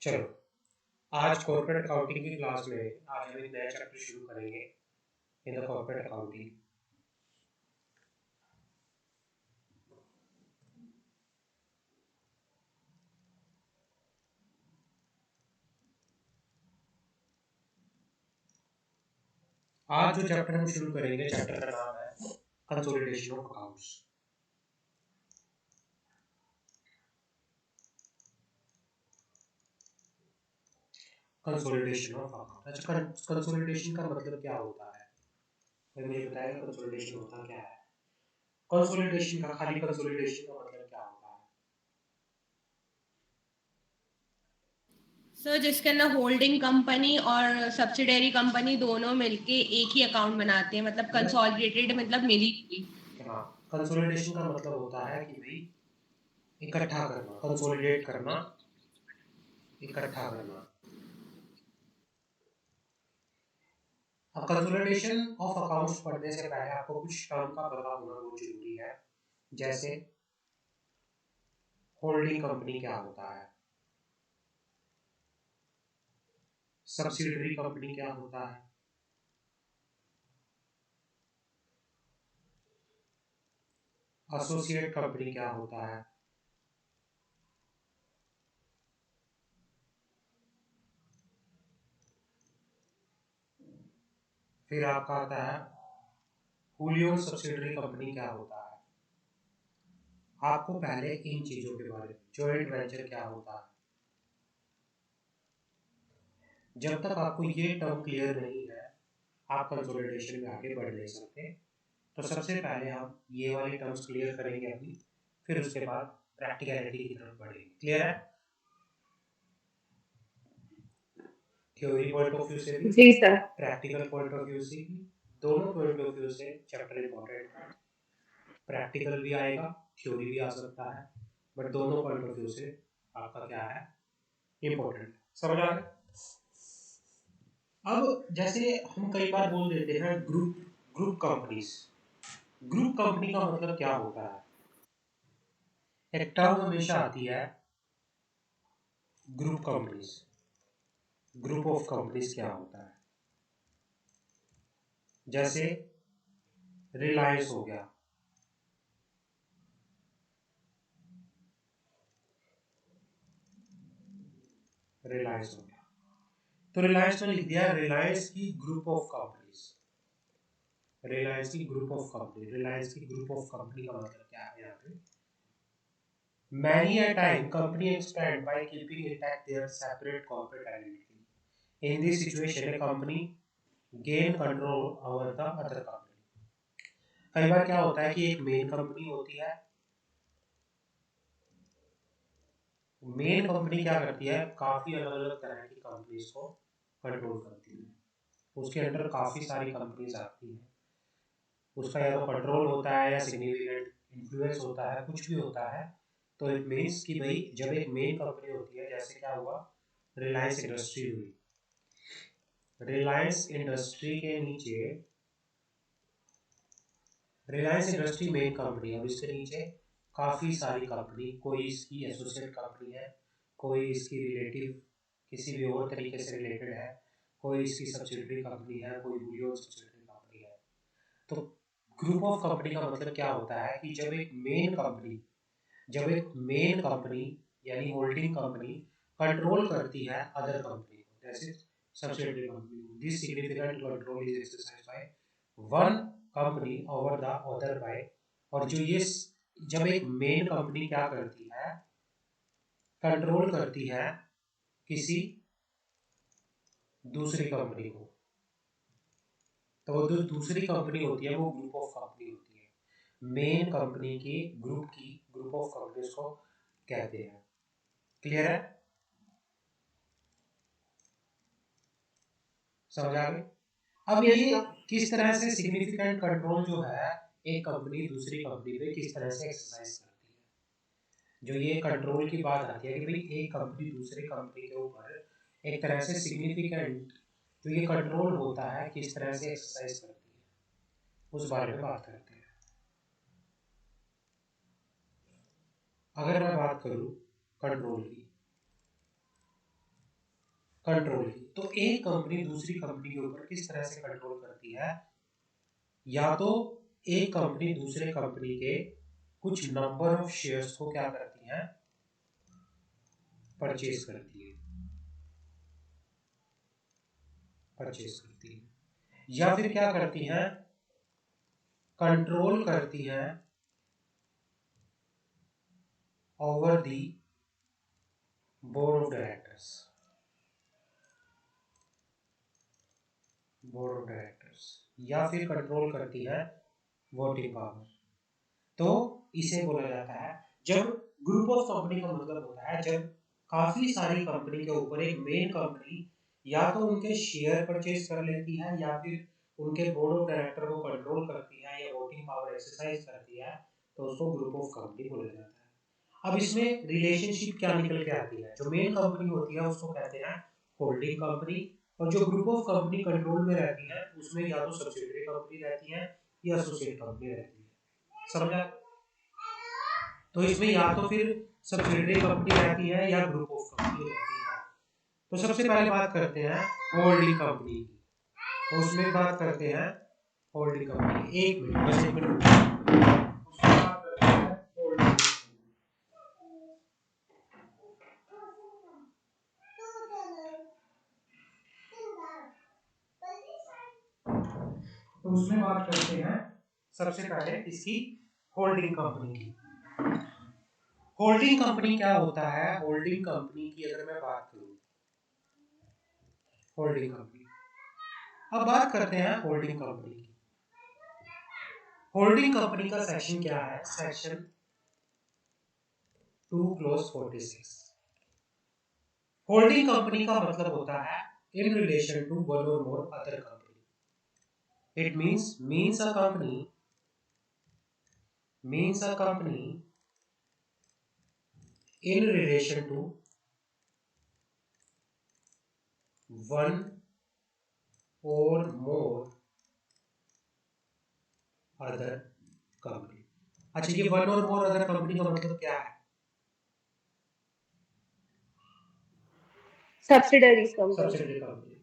चलो, आज corporate accounting की क्लास में आज हम एक नया चैप्टर शुरू करेंगे इन द कॉर्पोरेट अकाउंटिंग। आज जो चैप्टर हम शुरू करेंगे, चैप्टर का नाम है consolidation of accounts. Consolidation of account. अच्छा, कंसोलिडेशन का मतलब क्या होता है? कोई मुझे बताएगा कंसोलिडेशन होता क्या है? कंसोलिडेशन का खाली कंसोलिडेशन का मतलब क्या होता है? सर, जिसके अंदर होल्डिंग कंपनी और सब्सिडरी कंपनी दोनों मिलके एक ही अकाउंट बनाते हैं, मतलब कंसोलिडेटेड, मतलब मिली हुई। हाँ, कंसोलिडेशन का मतलब होता है कि भाई इकट्ठा करना, कंसोलिडेट करना, इकट्ठा करना। अब कंसोलिडेशन ऑफ अकाउंट्स पढ़ने से पहले आपको कुछ टर्म का पता होना बहुत जरूरी है। जैसे होल्डिंग कंपनी क्या होता है, सब्सिडरी कंपनी क्या होता है, एसोसिएट कंपनी क्या होता है, फिर आपका आता है होलियन सब्सिडरी कंपनी क्या होता है। आपको पहले इन चीजों के बारे में, जॉइंट वेंचर क्या होता है, जब तक आपको ये टर्म क्लियर नहीं है आप कंसोलिडेशन में आगे बढ़ नहीं सकते। तो सबसे पहले हम ये वाली टर्म्स क्लियर करेंगे अभी, फिर उसके बाद प्रैक्टिकलिटी की तरफ बढ़ेंगे। क्लियर है? थ्योरी पॉइंट ऑफ व्यू से भी, जी sir. Practical point of view से भी, दोनों पॉइंट ऑफ व्यू से चैप्टर इंपॉर्टेंट है। प्रैक्टिकल भी आएगा, थ्योरी भी आ सकता है, बट दोनों पॉइंट ऑफ व्यू से आपका क्या है, इंपॉर्टेंट। समझ आ गया? अब जैसे हम कई बार बोल देते हैं group group companies. Group company का मतलब क्या होता है? एक टर्म हमेशा आती है group companies. Group of companies क्या होता है? जैसे रिलायंस हो गया, रिलायंस हो गया, तो रिलायंस में लिख दिया रिलायंस की ग्रुप ऑफ कंपनीज। रिलायंस की ग्रुप ऑफ कंपनी, रिलायंस की ग्रुप ऑफ कंपनी का मतलब क्या है यहाँ पे? Many a time company expand by keeping intact their separate corporate identity. In this situation, a company gain control over the other company. कई बार क्या होता है कि एक मेन कंपनी होती है। मेन कंपनी क्या करती है, काफी अलग अलग तरह की कंपनीज को कंट्रोल करती है। उसके अंडर काफी सारी कंपनीज आती हैं। उसका या तो कंट्रोल होता है या सिग्निफिकेंट इन्फ्लुएंस होता है, कुछ भी होता है। तो इट मीन्स कि भाई जब एक मेन कंपनी होती है, जैसे क्या हुआ, रिलायंस इंडस्ट्री हुई। रिलायंस इंडस्ट्री के नीचे, रिलायंस इंडस्ट्री मेन कंपनी है और इसके नीचे काफ़ी सारी कंपनी, कोई इसकी एसोसिएट कंपनी है, कोई इसकी रिलेटिव किसी भी और तरीके से रिलेटेड है, कोई इसकी सब्सिडरी कंपनी है, कोई बुलियन सब्सिडरी कंपनी है। तो ग्रुप ऑफ कंपनी का मतलब क्या होता है कि जब एक मेन कंपनी यानी होल्डिंग कंपनी कंट्रोल करती है अदर कंपनी को, जैसे सब्सिडरी कंपनी को, this significant control is exercised by one company over the other by. और जो ये जब एक मेन कंपनी क्या करती है, कंट्रोल करती है किसी दूसरी कंपनी को, तो वो जो दूसरी कंपनी होती है वो ग्रुप ऑफ कंपनी होती है। मेन कंपनी की ग्रुप ऑफ कंपनीज को कहते हैं। क्लियर है? समझ आ गई? अब ये किस तरह से सिग्निफिकेंट कंट्रोल जो है एक कंपनी दूसरी कंपनी पे किस तरह से एक्सरसाइज करती है। जो ये कंट्रोल की बात आती है कि भाई एक कंपनी दूसरी कंपनी के ऊपर एक तरह से सिग्निफिकेंट जो ये कंट्रोल होता है किस तरह से एक्सरसाइज करती है, उस बारे में बात करते हैं। अगर मैं बात करूं कंट्रोल की, कंट्रोल की। तो एक कंपनी दूसरी कंपनी के ऊपर किस तरह से कंट्रोल करती है, या तो एक कंपनी दूसरे कंपनी के कुछ नंबर ऑफ शेयर्स को क्या करती है, परचेज करती है, या फिर क्या करती हैं, कंट्रोल करती हैं over the board of directors, या फिर कंट्रोल करती है वोटिंग पावर। तो इसे बोला जाता है, जब ग्रुप ऑफ कंपनी का मतलब होता है जब काफी सारी कंपनी के ऊपर एक मेन कंपनी या तो उनके शेयर परचेज कर लेती है, या फिर उनके बोर्ड ऑफ डायरेक्टर को कंट्रोल करती है, या वोटिंग पावर एक्सरसाइज करती है, तो उसको ग्रुप ऑफ कंपनी बोला जाता है। अब इसमें रिलेशनशिप क्या निकल के आती है, जो मेन कंपनी होती है उसको कहते हैं होल्डिंग कंपनी, और जो ग्रुप ऑफ कंपनी कंट्रोल में रहती है उसमें या तो सब्सिडियरी कंपनी रहती है या एसोसिएट कंपनी रहती है। समझा? तो इसमें या तो फिर सब्सिडियरी कंपनी रहती है या ग्रुप ऑफ कंपनी रहती है। तो सबसे पहले बात करते हैं होल्डिंग कंपनी की, उसमें बात करते हैं होल्डिंग कंपनी। एक मिनट, बस एक मिनट, उसमें बात करते हैं होल्डिंग। तो उसमें बात करते हैं सबसे पहले इसकी होल्डिंग कंपनी की। होल्डिंग कंपनी क्या होता है, होल्डिंग कंपनी की अगर मैं बात करूं, होल्डिंग कंपनी, अब बात करते हैं होल्डिंग कंपनी की। होल्डिंग कंपनी का सेक्शन क्या है, सेक्शन 2 क्लोज 46। होल्डिंग कंपनी का मतलब होता है इन relation to one or more other company. It means a company in relation to one or more other company। अच्छा, ये one or more other company का मतलब क्या है, सब्सिडरीज सब्सिडरी कंपनी।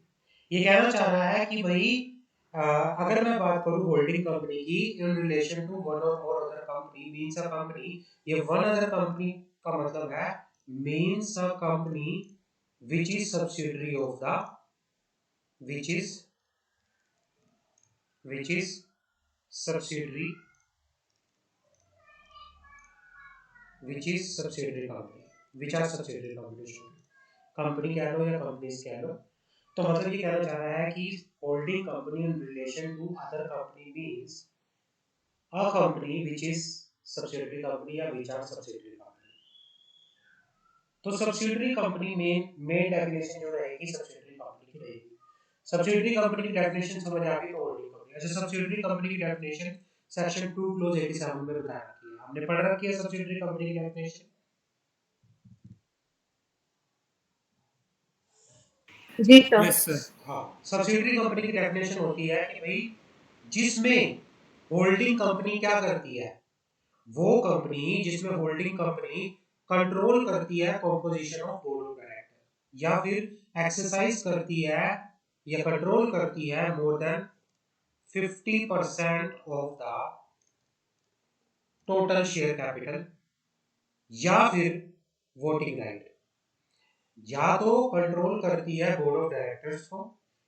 ये कहना चाह रहा है कि भाई अगर मैं बात करूं होल्डिंग कंपनी की इन relation to one or more other company means a company, ये वन अदर कंपनी का मतलब है means a company which is subsidiary of the which is subsidiary company, which are subsidiary companies, company कह लो या companies कह लो। तो मतलब ये कहना चाह रहा है कि holding company in relation to other company means a company which is subsidiary company या व्हिच आर सब्सिडियरी कंपनी। तो सब्सिडियरी कंपनी मेन डेफिनेशन जो रहेगी सब्सिडियरी कंपनी की रहेगी। सब्सिडियरी कंपनी की डेफिनेशन समझ आ गई तो होल्डिंग कंपनी। अच्छा, सब्सिडियरी कंपनी की डेफिनेशन सेक्शन 2 क्लोज 87 में बता रखी है, हमने पढ़ रखी है सब्सिडियरी कंपनी की डेफिनेशन। जी सर। Yes sir. हाँ, सब्सिडियरी कंपनी की डेफिनेशन होती है कि भाई जिसमें होल्डिंग कंपनी क्या करती है, वो कंपनी जिसमें होल्डिंग कंपनी कंट्रोल करती है composition of board of director, या फिर एक्सरसाइज करती है या कंट्रोल करती है more than 50% of the total share capital, या फिर वोटिंग राइट। या तो कंट्रोल करती है बोर्ड ऑफ डायरेक्टर्स को,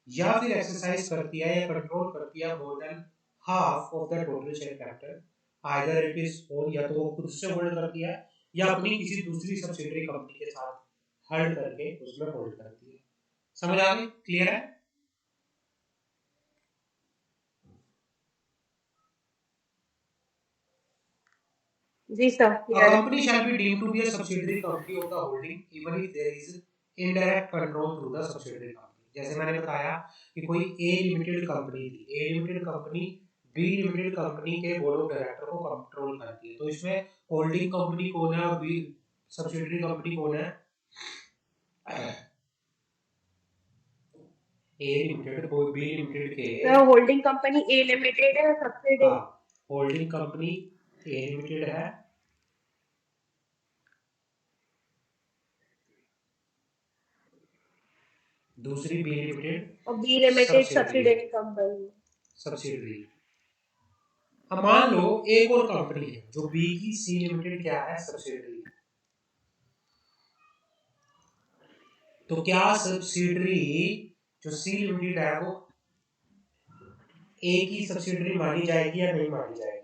या फिर एक्सरसाइज करती है या कंट्रोल करती है more than half of the total share capital. Either it is own, या तो वो खुद से होल्ड करती है या अपनी किसी दूसरी सब्सिडियरी कंपनी के साथ होल्ड करके उसमें होल्ड करती है। समझ आ गई? क्लियर है? जी sir. A company shall be deemed to be a subsidiary company of the holding even if there is indirect control through the subsidiary company। जैसे मैंने बताया कि कोई ए लिमिटेड कंपनी थी, A limited company B limited company के board of director को control करती है, तो इसमें होल्डिंग कंपनी कौन है और बी सब्सिडियरी कंपनी कौन है? ए लिमिटेड और बी लिमिटेड के sir holding company A limited है, सब्सिडियरी। हाँ, होल्डिंग कंपनी ए लिमिटेड है दूसरी बी लिमिटेड और B limited subsidiary company. Subsidiary. अब मान लो एक और कंपनी है जो बी की सी लिमिटेड क्या है, सब्सिडरी। तो क्या सब्सिडरी जो सी लिमिटेड है वो ए की सब्सिडरी मानी जाएगी या नहीं मानी जाएगी?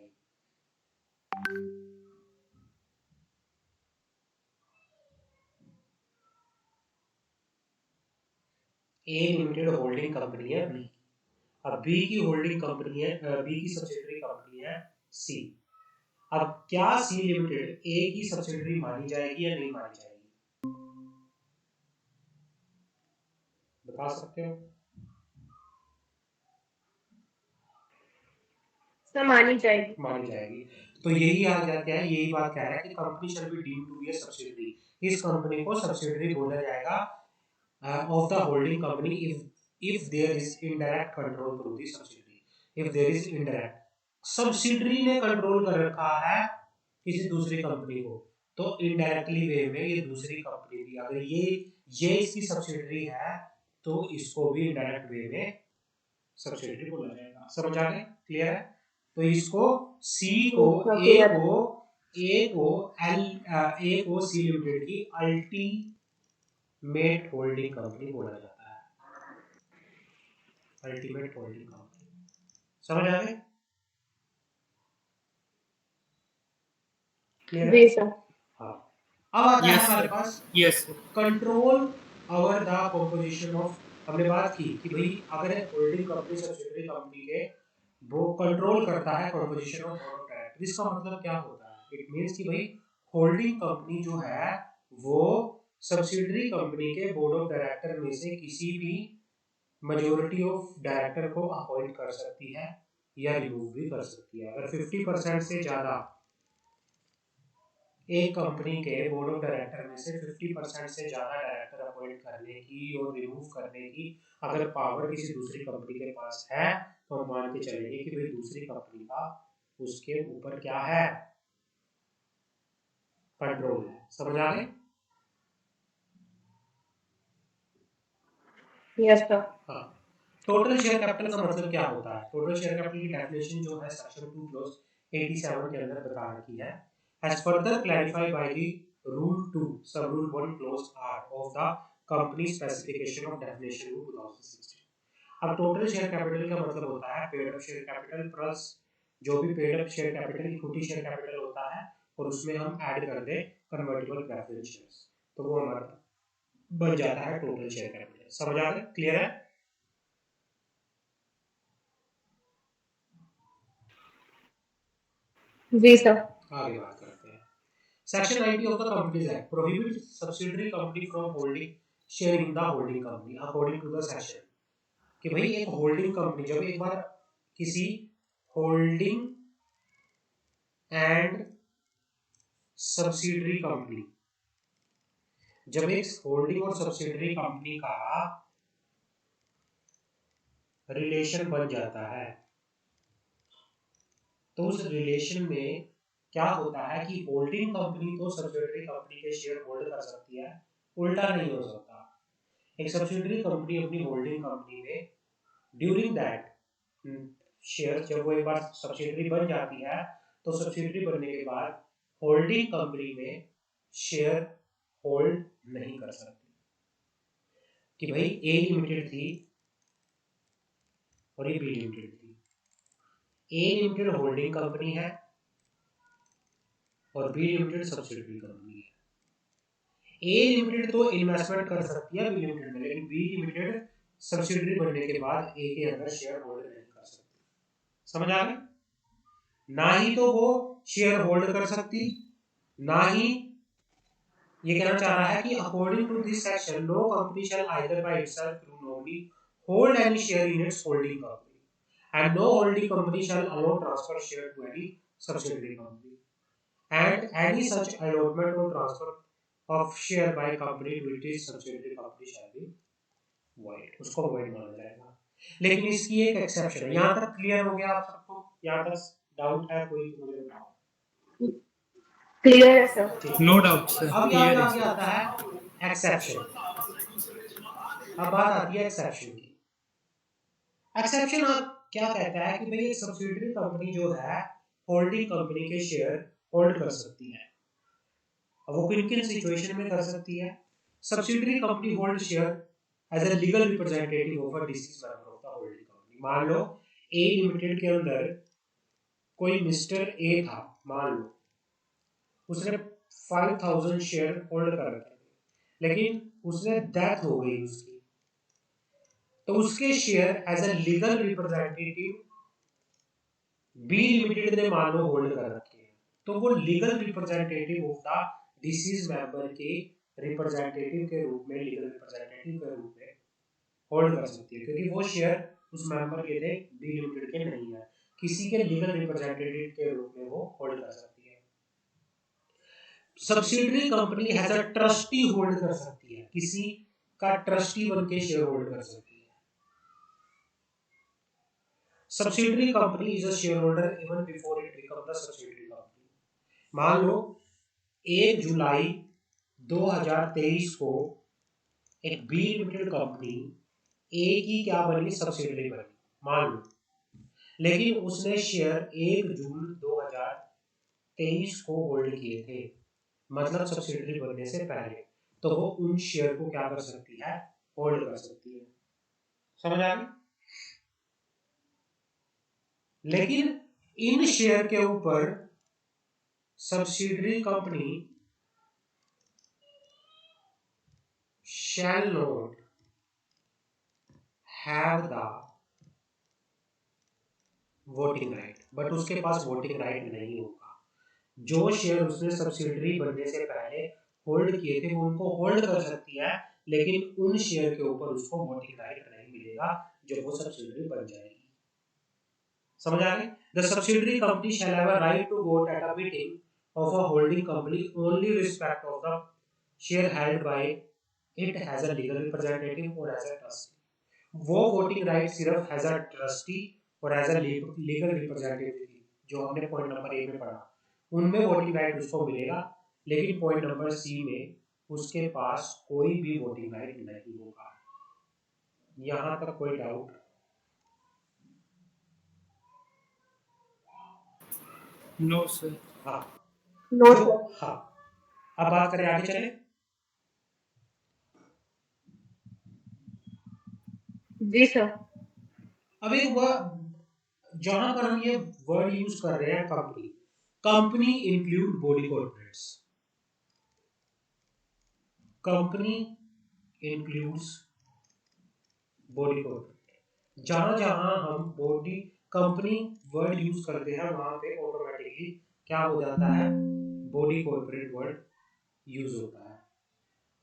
ए लिमिटेड होल्डिंग कंपनी है बी। अब बी की होल्डिंग कंपनी है, बी की सब्सिडरी कंपनी है सी। अब क्या सी लिमिटेड ए की सब्सिडरी मानी जाएगी या नहीं मानी जाएगी? बता सकते हो? मानी जाएगी। मानी जाएगी। तो यही आ जाता है, यही बात कह रहा है कि company shall be deemed to be a subsidiary. इस कंपनी को सब्सिडरी बोला जाएगा of the holding company if there is indirect control through the subsidiary. If there is indirect, subsidiary ने कंट्रोल कर रखा है किसी दूसरी कंपनी को, तो इनडायरेक्टली वे में ये दूसरी कंपनी भी, अगर ये इसकी सब्सिडियरी है तो इसको भी इनडायरेक्ट वे में सब्सिडियरी बोला जाएगा। समझ आ गए? क्लियर है? तो इसको सी को ए को सी लिमिटेड की अल्टीमेट होल्डिंग कंपनी बोला जाता है। Ultimate holding company. समझ आ गए? क्लियर है? हाँ। अब आता है हमारे पास control over the composition of. हमने बात की कि भाई अगर होल्डिंग कंपनी सब्सिडियरी कंपनी के वो कंट्रोल करता है composition of board of director. इसका मतलब क्या होता है? इट मींस कि भाई होल्डिंग कंपनी जो है वो सब्सिडियरी कंपनी के बोर्ड ऑफ डायरेक्टर में से किसी भी मेजॉरिटी ऑफ डायरेक्टर को अपॉइंट कर सकती है या रिमूव भी कर सकती है। अगर 50% से ज्यादा एक कंपनी के बोर्ड ऑफ डायरेक्टर में से 50% से ज्यादा डायरेक्टर अपॉइंट करने की और रिमूव करने की अगर पावर किसी दूसरी कंपनी के पास है, तो हम मान के चलेंगे कि भाई दूसरी कंपनी का उसके ऊपर क्या है, कंट्रोल है। समझ आ गए? Yes sir. हाँ। टोटल शेयर कैपिटल का मतलब क्या होता है? टोटल शेयर कैपिटल की डेफिनेशन जो है सेक्शन 2 क्लॉज 87 के अंदर बता रखी है। As further clarified by the Rule 2, Sub-Rule 1 Clause R of the Company Specification of Definition Rule 2016। अब टोटल शेयर कैपिटल का मतलब होता है paid up share capital plus जो भी paid up share capital, equity share capital होता है, और उसमें हम ऐड कर दें कन्वर्टिबल प्रेफरेंस शेयर्स, तो वो हमारा बन जाता है टोटल शेयर कैपिटल। समझ आ गया? क्लियर है? जी सर। आगे बात करते हैं। Section 90 of the Companies Act prohibit subsidiary company from holding share in the holding company according to the section. कि भाई एक होल्डिंग कंपनी जब एक बार किसी होल्डिंग एंड सब्सिडियरी कंपनी, जब एक होल्डिंग और सब्सिडियरी कंपनी का रिलेशन बन जाता है, तो उस रिलेशन में क्या होता है कि होल्डिंग कंपनी तो सब्सिडियरी कंपनी के शेयर होल्ड कर सकती है, उल्टा नहीं हो सकता। एक सब्सिडियरी कंपनी अपनी होल्डिंग कंपनी में ड्यूरिंग दैट शेयर, जब वो एक बार सब्सिडियरी बन जाती है तो सब्सिडियरी बनने के बाद होल्डिंग कंपनी में शेयर होल्ड नहीं कर सकती। कि भाई ए लिमिटेड थी और ये बी लिमिटेड थी। ए लिमिटेड होल्डिंग कंपनी है और बी लिमिटेड सब्सिडियरी कंपनी है। ए लिमिटेड तो इन्वेस्टमेंट कर सकती है बी लिमिटेड में, लेकिन बी लिमिटेड सब्सिडियरी बनने के बाद ए के अंदर शेयर होल्ड नहीं कर सकती। समझ आ गई? ना ही तो वो शेयर होल्ड कर सकती, ना ही ये कहना चाह रहा है कि according to this section no company shall either by itself through nominee hold any share in its holding company and no holding company shall allow transfer share to any subsidiary company and any such allotment और transfer of share by company to its subsidiary company shall be void. उसको void माना जाएगा। लेकिन इसकी एक exception है। यहां तक क्लियर हो गया आप सबको? यहां तक डाउट है कोई तो मुझे बताओ। क्लियर है सर। No doubt sir. अब यहाँ पे आगे आता है एक्सेप्शन। अब बात आती है एक्सेप्शन की। एक्सेप्शन क्या कहता है कि भाई एक सब्सिडियरी कंपनी जो है होल्डिंग कंपनी के शेयर होल्ड कर सकती है। अब वो किन किन सिचुएशन में कर सकती है? Subsidiary company hold share as a legal representative of a deceased member of the holding company. मान लो ए लिमिटेड के अंदर कोई मिस्टर ए था, मान लो उसने 5000 शेयर होल्ड कर रखे थे, लेकिन उसने डेथ हो गई उसकी, तो उसके share as a legal representative B limited ने मान लो होल्ड कर रखे हैं, तो वो legal representative of the deceased member के रिप्रेजेंटेटिव के रूप में, लीगल रिप्रेजेंटेटिव के रूप में होल्ड कर सकती है, क्योंकि वो शेयर उस मेंबर के थे, बी लिमिटेड के नहीं है, किसी के लीगल रिप्रेजेंटेटिव के रूप में वो होल्ड कर सकती है। Subsidiary company has a trustee hold कर सकती है, किसी का ट्रस्टी बन के शेयर होल्ड कर सकती है। Subsidiary company is a shareholder even before it becomes the subsidiary company। मान लो 1 जुलाई 2023 को एक बी लिमिटेड कंपनी ए की क्या बनी, सब्सिडियरी बनी, मान लो, लेकिन उसने शेयर 1 जून 2023 को होल्ड किए थे, मतलब सब्सिडियरी बनने से पहले, तो वो उन शेयर को क्या कर सकती है, होल्ड कर सकती है। समझ आ गई? लेकिन इन शेयर के ऊपर subsidiary company shall not have the voting right, but उसके पास वोटिंग राइट नहीं होगा। जो शेयर उसने सब्सिडियरी बनने से पहले होल्ड किए थे वो उनको होल्ड कर सकती है, लेकिन उन शेयर के ऊपर उसको वोटिंग राइट नहीं मिलेगा जब वो सब्सिडियरी बन जाएगी। समझ आ गई? The subsidiary company shall have a right to vote at a meeting of a holding company only respect of the share held by it has a legal representative और एज अ ट्रस्टी। वो voting right सिर्फ as a trustee और as a legal representative जो हमने point number A में पढ़ा, उनमें voting right उसको मिलेगा, लेकिन पॉइंट नंबर सी में उसके पास कोई भी वोटिंग राइट नहीं होगा। यहां तक कोई डाउट? No sir. हाँ, नो जो सर। हाँ, अब बात करें, आगे चले। जी सर। अब एक जहां पर हम ये वर्ड यूज कर रहे हैं company, company include body corporates, company includes body corporate. जहां जहां हम बॉडी कंपनी वर्ड यूज करते हैं वहां पे ऑटोमेटिकली क्या हो जाता है, बॉडी कॉर्पोरेट वर्ड यूज होता है।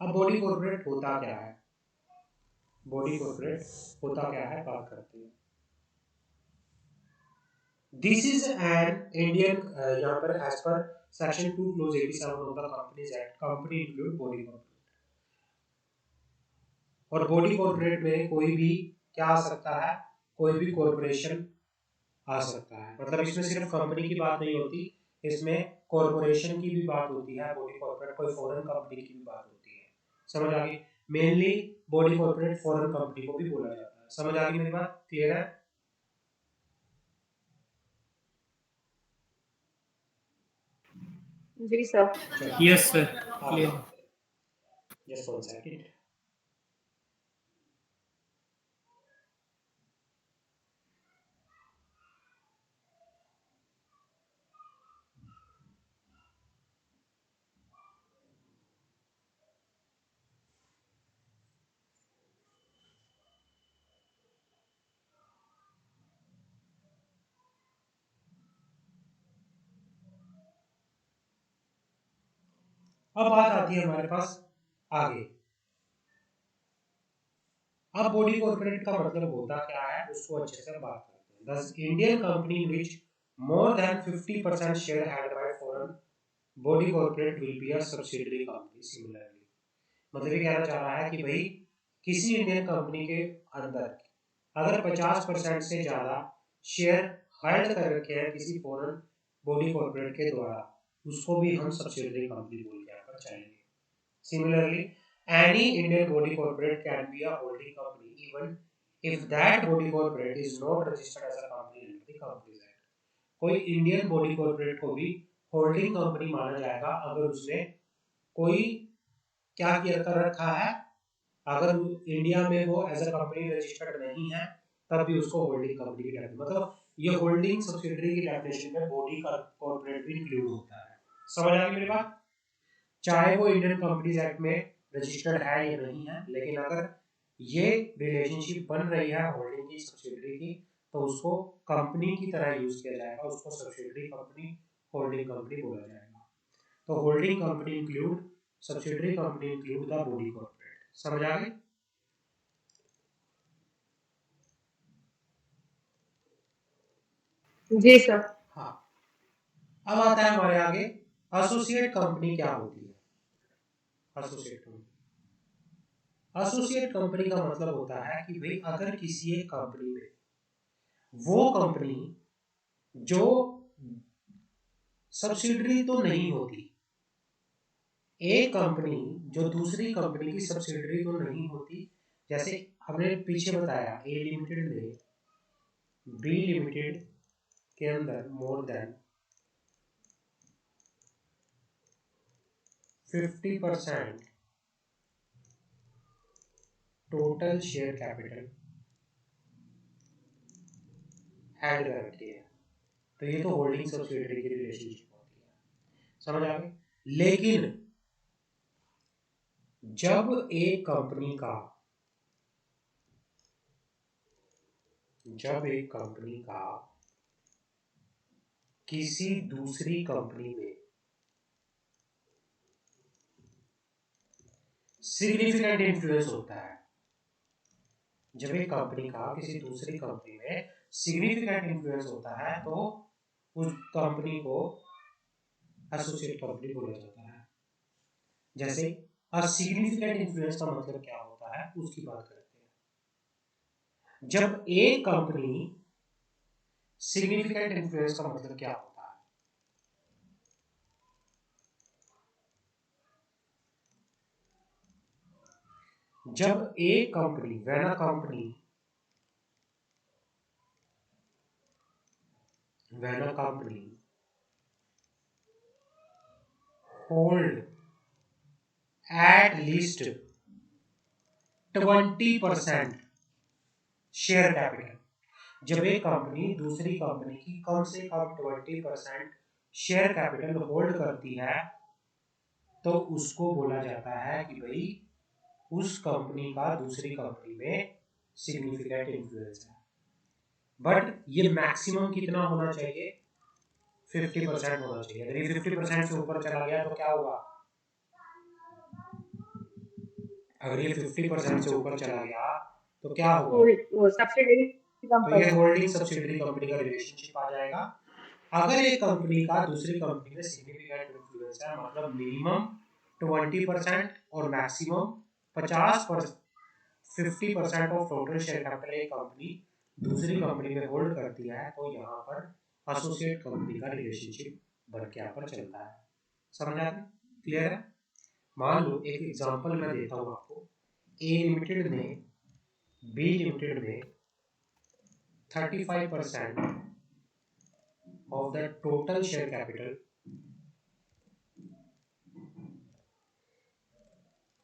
अब बॉडी कॉर्पोरेट होता क्या है, बॉडी कॉर्पोरेट होता क्या है, बात करते हैं। दिस इज एन इंडियन, यहाँ पर एज पर section 2 clause 87 of the Companies Act, company include body corporate. और बॉडी कॉर्पोरेट में कोई भी क्या आ सकता है, कोई भी कॉर्पोरेशन आ सकता है। मतलब इसमें सिर्फ कंपनी की बात नहीं होती, इसमें कॉर्पोरेशन की भी बात होती है, बॉडी कॉर्पोरेट कोई फॉरेन कंपनी की भी बात होती है। समझ आ गई? Mainly body corporate foreign company को भी बोला जाता है। समझ आ गई मेरी बात? क्लियर है? जी sir. Yes sir, clear. Just one second. अब बात आती है हमारे पास आगे। अब बॉडी कॉर्पोरेट का मतलब होता क्या है उसको अच्छे से बात करते हैं। दस Indian company which more than 50% share held bye foreign body corporate will be a subsidiary company. Similarly मतलब ये कहना चाह रहा है कि भाई किसी इंडियन कंपनी के अंदर अगर 50% से ज्यादा शेयर होल्ड कर रखे हैं किसी फॉरेन बॉडी कॉर्पोरेट के द्वारा, उसको भी हम सब्सिडियरी कंपनी बोल के यहाँ पर चलेंगे। Similarly Any Indian body corporate can be a holding company even if that body corporate is not registered as a company under the Companies Act. कोई इंडियन बॉडी कॉर्पोरेट को भी होल्डिंग कंपनी माना जाएगा अगर उसने कोई क्या किया कर रखा है, अगर इंडिया में वो एज अ कंपनी रजिस्टर्ड नहीं है तब भी उसको होल्डिंग कंपनी की डेफिनेशन, मतलब ये होल्डिंग सब्सिडरी की डेफिनेशन में बॉडी कॉर्पोरेट भी इंक्लूड होता है। समझ आ गई मेरी बात? चाहे वो इंडियन कंपनीज एक्ट में रजिस्टर्ड है या नहीं है, लेकिन अगर ये रिलेशनशिप बन रही है होल्डिंग की सब्सिडरी की तो उसको कंपनी की तरह यूज किया जाएगा, उसको सब्सिडरी कंपनी होल्डिंग कंपनी बोला जाएगा। तो holding company include subsidiary company include the body corporate. समझ आ गई? जी सर। हाँ, अब आता है हमारे आगे एसोसिएट कंपनी क्या होती है। एसोसिएट कंपनी, एसोसिएट कंपनी का मतलब होता है कि भाई अगर किसी एक कंपनी में वो कंपनी जो सब्सिडरी तो नहीं होती, एक कंपनी जो दूसरी कंपनी की सब्सिडरी तो नहीं होती, जैसे हमने पीछे बताया ए लिमिटेड ने बी लिमिटेड के अंदर more than 50% total share capital add कर रखी है, तो ये तो होल्डिंग सब्सिडरी की रिलेशनशिप होती है। समझ आ गई? लेकिन जब एक कंपनी का किसी दूसरी कंपनी में सिग्निफिकेंट इन्फ्लुएंस होता है, जब एक कंपनी का किसी दूसरी कंपनी में सिग्निफिकेंट इन्फ्लुएंस होता है तो उस कंपनी को एसोसिएट कंपनी बोला जाता है। जैसे सिग्निफिकेंट इन्फ्लुएंस का मतलब क्या होता है उसकी बात करते हैं। जब एक कंपनी सिग्निफिकेंट इन्फ्लुएंस का मतलब क्या होता है? जब एक company when a company hold at least 20% share capital, जब एक कंपनी दूसरी कंपनी की कम से कम 20% शेयर कैपिटल होल्ड करती है तो उसको बोला जाता है कि भाई उस कंपनी का दूसरी कंपनी में सिग्निफिकेंट इन्फ्लुएंस है। बट ये मैक्सिमम कितना होना चाहिए? 50% होना चाहिए। अगर ये 50% से ऊपर चला गया तो क्या होगा? अगर ये 50% से ऊपर चला गया तो क्या होगा? सब्सिडरी तो ये होल्डिंग सब्सिडरी कंपनी का रिलेशनशिप आ जाएगा। अगर एक कंपनी का दूसरी कंपनी में सिग्निफिकेंट इन्फ्लुएंस है, मतलब मिनिमम 20% और maximum 50% of total share capital एक कंपनी दूसरी कंपनी में होल्ड करती है तो यहाँ पर एसोसिएट कंपनी का रिलेशनशिप बन के यहाँ पर चलता है। समझ आ गया? क्लियर है? मान लो एक एग्जांपल मैं देता हूँ आपको। ए लिमिटेड ने बी लिमिटेड में 35% of the total share capital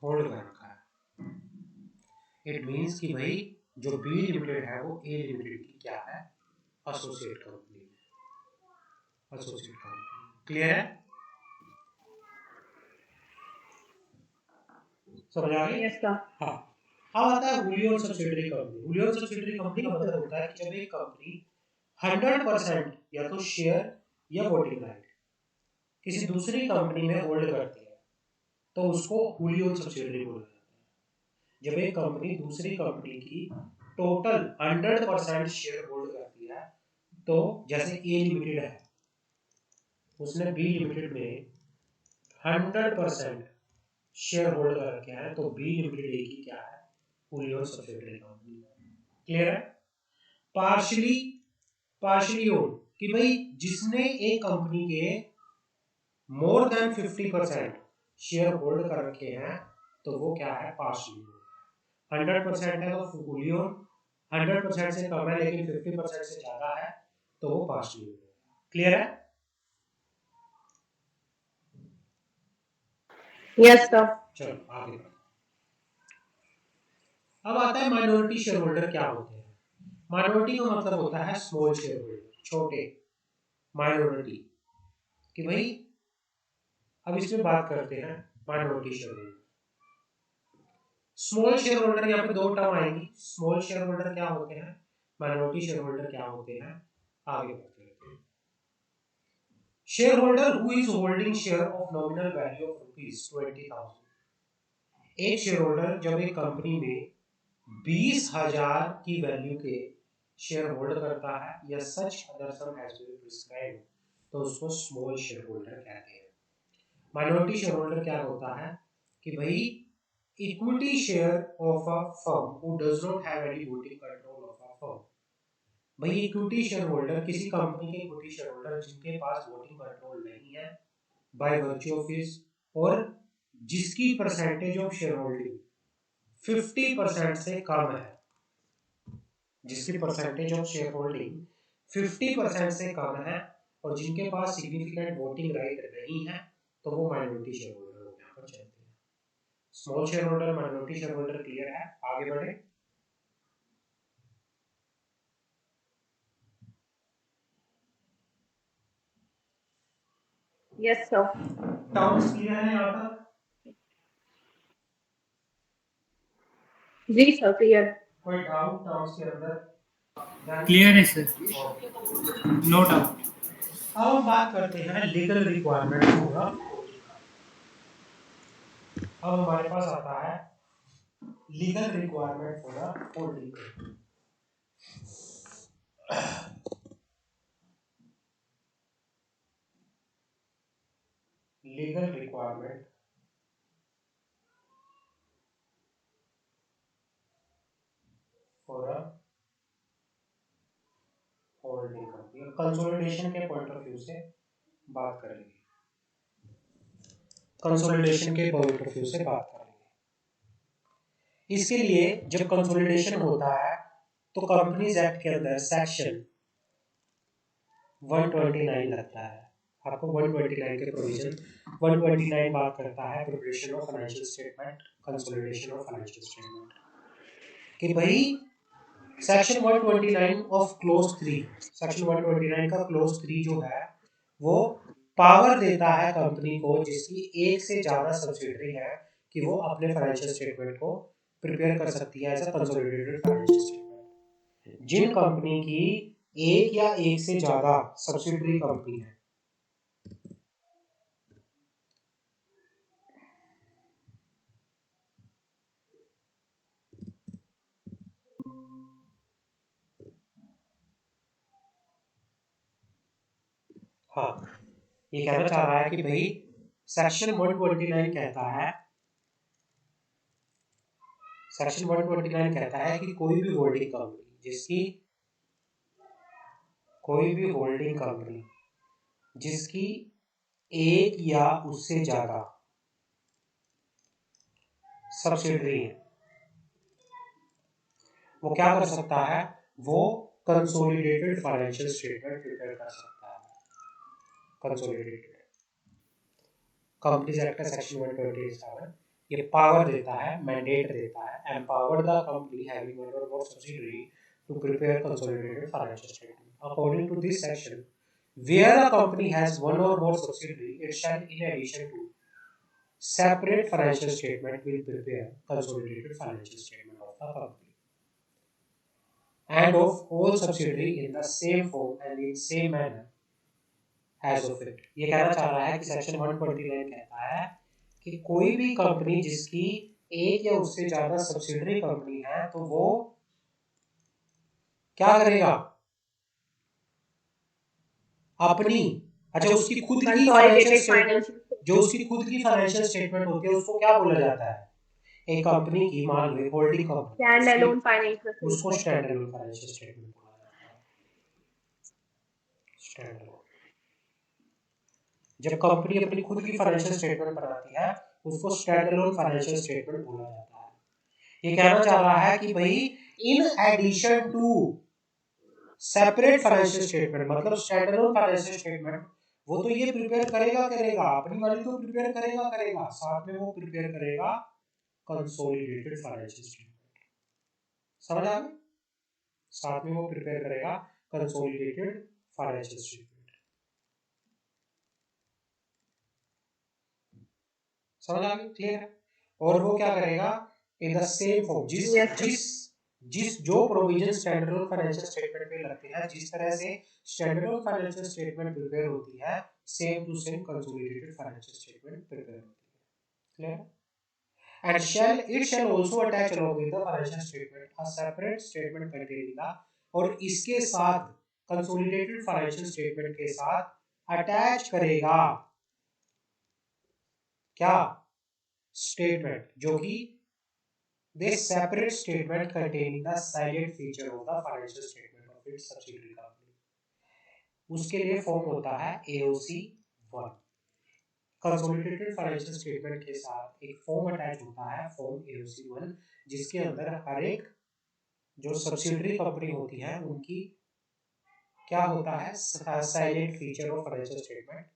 hold कर रखा है। इट मींस कि भाई जो बी लिमिटेड है वो ए लिमिटेड की क्या है? Associate company. Associate company. Clear है? समझ आ गई? Yes sir. हाँ। अब आता है wholly owned subsidiary company. wholly owned subsidiary company का मतलब होता है कि जब एक कंपनी 100% या तो शेयर या वोटिंग राइट किसी दूसरी कंपनी में होल्ड करती है तो उसको wholly owned subsidiary बोला जाता है। जब एक कंपनी दूसरी कंपनी की टोटल 100% शेयर होल्ड करती है, तो जैसे ए लिमिटेड है उसने बी लिमिटेड में 100% शेयर होल्ड कर रखे हैं तो बी लिमिटेड ए की क्या है? wholly owned subsidiary company. Clear है? पार्शली ओन्ड कि भाई जिसने एक कंपनी के मोर देन 50% शेयर होल्ड कर रखे हैं तो वो क्या है, पार्शली ओन्ड। 100% है तो फुली ओन्ड, 100% से कम है लेकिन 50% से ज्यादा है तो वो पार्शली ओन्ड। क्लियर है? Yes sir. चलो आगे बढ़ो। अब आता है माइनॉरिटी शेयर होल्डर क्या होते हैं। माइनॉरिटी का मतलब होता है स्मॉल शेयर होल्डर, छोटे माइनॉरिटी, कि भाई अब इसमें बात करते हैं minority share holder. Small share holder, यहाँ पे दो टर्म आएंगी। स्मॉल शेयर होल्डर क्या होते हैं, माइनॉरिटी शेयर होल्डर क्या होते हैं, आगे बढ़ते हैं। Share holder who is holding share of nominal value of ₹20,000। एक शेयर होल्डर जब एक कंपनी में 20,000 की वैल्यू के शेयर होल्ड करता है या such other sum has been prescribed, तो उसको स्मॉल शेयर होल्डर कहते हैं। माइनॉरिटी शेयर होल्डर क्या होता है कि भाई equity share of a firm who does not have any voting control of a firm. भाई इक्विटी शेयर होल्डर किसी कंपनी के इक्विटी शेयर होल्डर जिनके पास वोटिंग कंट्रोल नहीं है बाय वर्च्यू ऑफ हिज, और जिसकी परसेंटेज ऑफ शेयर होल्डिंग 50% से कम है, जिसकी परसेंटेज ऑफ शेयर होल्डिंग 50% से कम है और जिनके पास सिग्निफिकेंट वोटिंग राइट नहीं है, तो वो माइनॉरिटी शेयर होल्डर हो यहाँ पर चलते हैं। Small share holder, minority share holder, clear है? आगे बढ़े। Yes sir. टर्म्स क्लियर है यहाँ तक? जी सर, क्लियर। कोई डाउट टर्म्स के अंदर? क्लियर है सर, नो डाउट। अब हम बात करते हैं लीगल रिक्वायरमेंट होगा। अब हमारे पास आता है लीगल रिक्वायरमेंट होगा holding. Legal requirement for a holding company. Consolidation के पॉइंट ऑफ व्यू से बात करेंगे, कंसोलिडेशन के पॉइंट ऑफ व्यू से बात करेंगे। इसके लिए जब कंसोलिडेशन होता है तो कंपनीज एक्ट के अंदर सेक्शन 129 लगता है। आपको 129 के प्रोविजन 129 बात करता है preparation of financial statement, consolidation of financial statement, कि भाई सेक्शन 129 ऑफ क्लोज 3, सेक्शन 129 का क्लोज 3 जो है वो पावर देता है कंपनी को जिसकी एक से ज्यादा सब्सिडरी है कि वो अपने फाइनेंशियल स्टेटमेंट को प्रिपेयर कर सकती है as a consolidated financial statement. जिन कंपनी की एक या एक से ज्यादा सब्सिडरी कंपनी है, हाँ ये कहना चाह रहा है कि भाई सेक्शन 129 कहता है, सेक्शन 129 कहता है कि कोई भी होल्डिंग कंपनी जिसकी, कोई भी होल्डिंग कंपनी जिसकी एक या उससे ज्यादा सब्सिडरी है, वो क्या कर सकता है, वो कंसोलिडेटेड फाइनेंशियल स्टेटमेंट प्रिपेयर कर सकता है। कंसोलिडेटेड कंपनीज एक्ट का सेक्शन 127 ये पावर देता है, मैंडेट देता है, empowered the company having one or more subsidiary to prepare consolidated financial statement. According to this section, where a company has one or more subsidiary, it shall in addition to separate financial statement will prepare consolidated financial statement of the company and of all subsidiary in the same form and in same manner as of it। ये कहना चाह रहा है कि section 129 कहता है कि कोई भी कंपनी जिसकी एक या उससे ज्यादा सब्सिडरी कंपनी है तो वो क्या करेगा, अपनी, अच्छा उसकी खुद की फाइनेंशियल स्टेटमेंट, जो उसकी खुद की फाइनेंशियल स्टेटमेंट होती है उसको क्या बोला जाता है, एक कंपनी की, मान लो holding company, standalone financial उसको स्टैंड अलोन फाइनेंशियल स्टेटमेंट बोला जाता है। स्टैंड अलोन, जब कंपनी अपनी खुद की फाइनेंशियल स्टेटमेंट बनाती है उसको स्टैंड अलोन फाइनेंशियल स्टेटमेंट बोला जाता है। ये कहना चाह रहा है कि भाई in addition to separate financial statement, मतलब स्टैंड अलोन फाइनेंशियल स्टेटमेंट, वो तो ये प्रिपेयर करेगा अपनी वाली तो प्रिपेयर करेगा, साथ में वो प्रिपेयर करेगा कंसोलिडेटेड फाइनेंशियल स्टेटमेंट। समझ आ गई? साथ में वो प्रिपेयर करेगा कंसोलिडेटेड फाइनेंशियल स्टेटमेंट। समझ आ गई? क्लियर है? और वो क्या करेगा इन द सेम फॉर्म, जिस जो प्रोविजन स्टैंडर्ड फाइनेंशियल स्टेटमेंट में लगते हैं, जिस तरह से स्टैंडर्ड फाइनेंशियल स्टेटमेंट प्रिपेयर होती है, same to same consolidated financial statement prepare होती है। Clear? And it shall also attach along with the financial statement a separate statement containing the, और इसके साथ कंसोलिडेटेड फाइनेंशियल स्टेटमेंट के साथ अटैच करेगा क्या? स्टेटमेंट जो कि this separate statement containing the silent feature of the financial statement of its subsidiary company. उसके लिए फॉर्म होता है AOC 1। कंसोलिडेटेड फाइनेंशियल स्टेटमेंट के साथ एक फॉर्म अटैच होता है, फॉर्म AOC 1, जिसके अंदर हर एक जो सब्सिडरी कंपनी होती है उनकी क्या होता है, silent feature of financial statement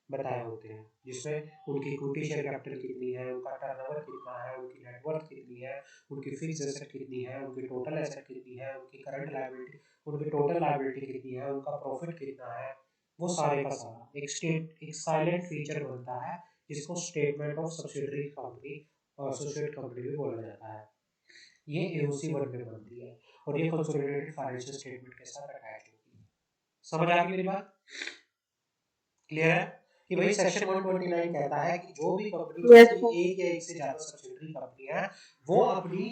बताए होते हैं, जिसमें उनकी इक्विटी शेयर कैपिटल कितनी है, उनका टर्नओवर कितना है, उनकी नेटवर्थ कितनी है, उनकी फिक्स्ड एसेट कितनी है, उनकी टोटल एसेट कितनी है, उनकी करंट लायबिलिटी, उनकी टोटल लायबिलिटी कितनी है, उनका प्रॉफिट कितना है, वो सारे का सारा एक साइलेंट फीचर बनता है, जिसको स्टेटमेंट ऑफ सब्सिडरी कंपनी और एसोसिएट कंपनी भी बोला जाता है। ये AOC 1 में बनती है और ये कंसोलिडेटेड फाइनेंशियल स्टेटमेंट के साथ अटैच होती है। समझ आ गई मेरी बात? क्लियर है कि भाई सेक्शन 129 कहता है कि जो भी कंपनी एक या एक से ज्यादा सब्सिडरी कंपनी है, वो अपनी